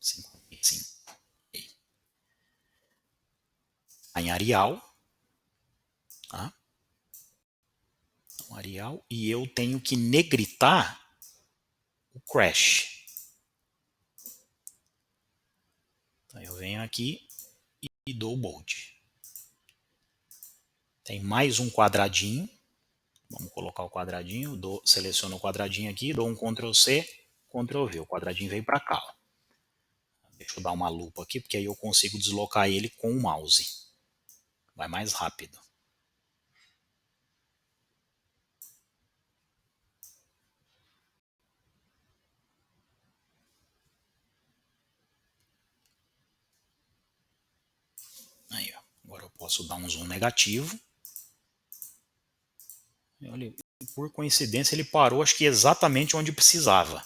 55. Em Arial. Tá? Então, Arial. E eu tenho que negritar o Crash. Então eu venho aqui e dou o bold. Tem mais um quadradinho. Vamos colocar o quadradinho, seleciono o quadradinho aqui, dou um Ctrl C, Ctrl V. O quadradinho veio para cá. Ó. Deixa eu dar uma lupa aqui, porque aí eu consigo deslocar ele com o mouse. Vai mais rápido. Aí, ó. Agora eu posso dar um zoom negativo. Olha, por coincidência ele parou, acho que exatamente onde precisava.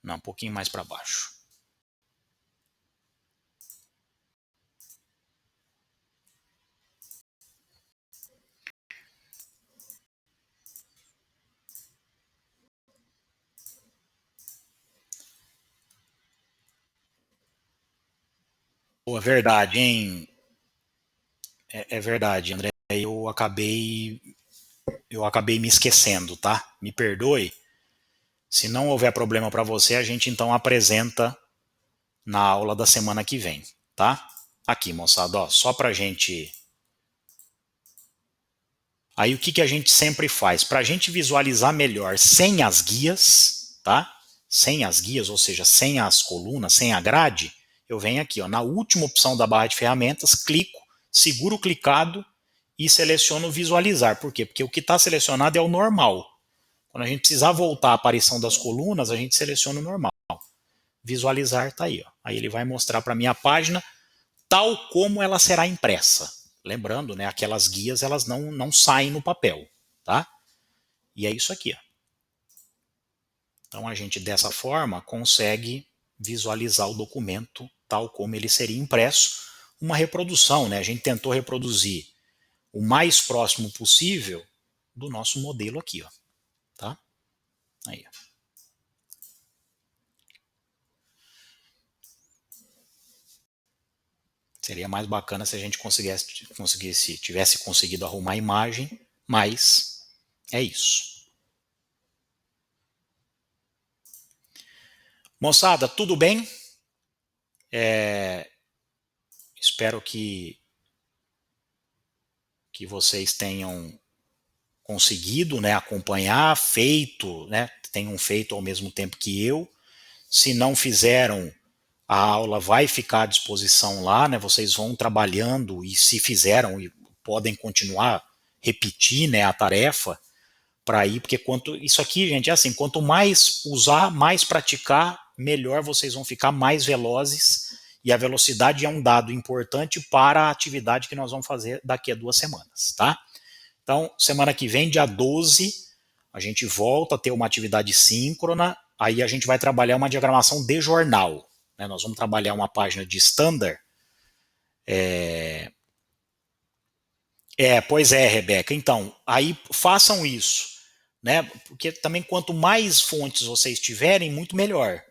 Não, um pouquinho mais para baixo. Pô, é verdade, hein? É verdade, André. Eu acabei me esquecendo, tá? Me perdoe. Se não houver problema para você, a gente então apresenta na aula da semana que vem, tá? Aqui, moçada, ó, só pra gente. Aí o que que a gente sempre faz? Para a gente visualizar melhor sem as guias, tá? Sem as guias, ou seja, sem as colunas, sem a grade, eu venho aqui, ó, na última opção da barra de ferramentas, clico, seguro o clicado e seleciono visualizar. Por quê? Porque o que está selecionado é o normal. Quando a gente precisar voltar à aparição das colunas, a gente seleciona o normal. Visualizar está aí, ó. Aí ele vai mostrar para mim a página tal como ela será impressa. Lembrando, né, aquelas guias elas não saem no papel, tá? E é isso aqui. Ó. Então a gente dessa forma consegue visualizar o documento tal como ele seria impresso, uma reprodução, né? A gente tentou reproduzir o mais próximo possível do nosso modelo aqui, ó, tá? Aí. Ó. Seria mais bacana se a gente tivesse conseguido arrumar a imagem, mas é isso. Moçada, tudo bem? Espero que vocês tenham conseguido, né, acompanhar, tenham feito ao mesmo tempo que eu. Se não fizeram, a aula vai ficar à disposição lá, né, vocês vão trabalhando e se fizeram, podem continuar, repetir, né, a tarefa para ir, porque isso aqui, gente, é assim, quanto mais usar, mais praticar, melhor vocês vão ficar, mais velozes, e a velocidade é um dado importante para a atividade que nós vamos fazer daqui a 2 semanas, tá? Então, semana que vem, dia 12, a gente volta a ter uma atividade síncrona, aí a gente vai trabalhar uma diagramação de jornal, né? Nós vamos trabalhar uma página de standard. Pois é, Rebeca. Então, aí façam isso, né? Porque também quanto mais fontes vocês tiverem, muito melhor.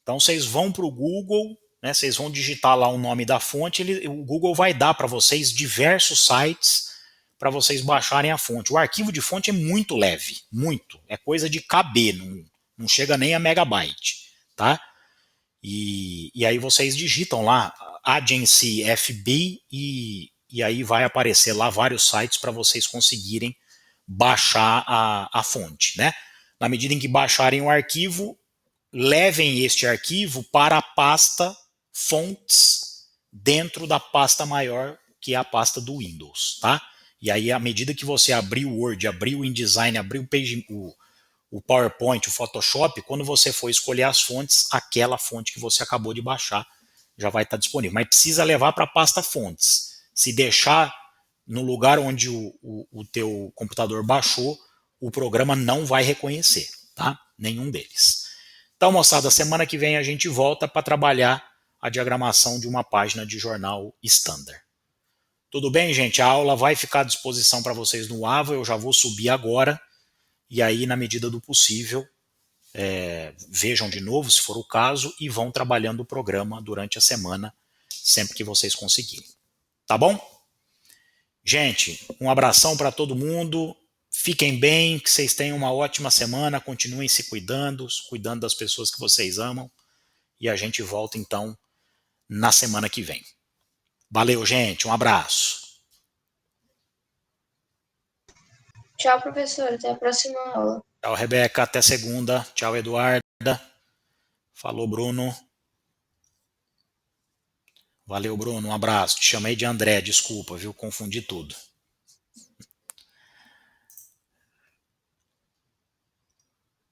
Então, vocês vão para o Google, né? Vocês vão digitar lá o nome da fonte, o Google vai dar para vocês diversos sites para vocês baixarem a fonte. O arquivo de fonte é muito leve, muito. É coisa de KB, não chega nem a megabyte, tá? E aí vocês digitam lá Agency FB e aí vai aparecer lá vários sites para vocês conseguirem baixar a fonte, né? Na medida em que baixarem o arquivo, levem este arquivo para a pasta fontes dentro da pasta maior, que é a pasta do Windows, tá? E aí, à medida que você abrir o Word, abrir o InDesign, abrir o PowerPoint, o Photoshop, quando você for escolher as fontes, aquela fonte que você acabou de baixar já vai estar disponível. Mas precisa levar para a pasta fontes. Se deixar no lugar onde o teu computador baixou, o programa não vai reconhecer, tá? Nenhum deles. Então, moçada, semana que vem a gente volta para trabalhar a diagramação de uma página de jornal standard. Tudo bem, gente? A aula vai ficar à disposição para vocês no AVA, eu já vou subir agora, e aí, na medida do possível, vejam de novo, se for o caso, e vão trabalhando o programa durante a semana, sempre que vocês conseguirem. Tá bom? Gente, um abração para todo mundo, fiquem bem, que vocês tenham uma ótima semana, continuem se cuidando, cuidando das pessoas que vocês amam, e a gente volta então na semana que vem. Valeu, gente, um abraço. Tchau, professor, até a próxima aula. Tchau, Rebeca, até segunda. Tchau, Eduarda. Falou, Bruno. Valeu, Bruno, um abraço. Te chamei de André, desculpa, viu? Confundi tudo.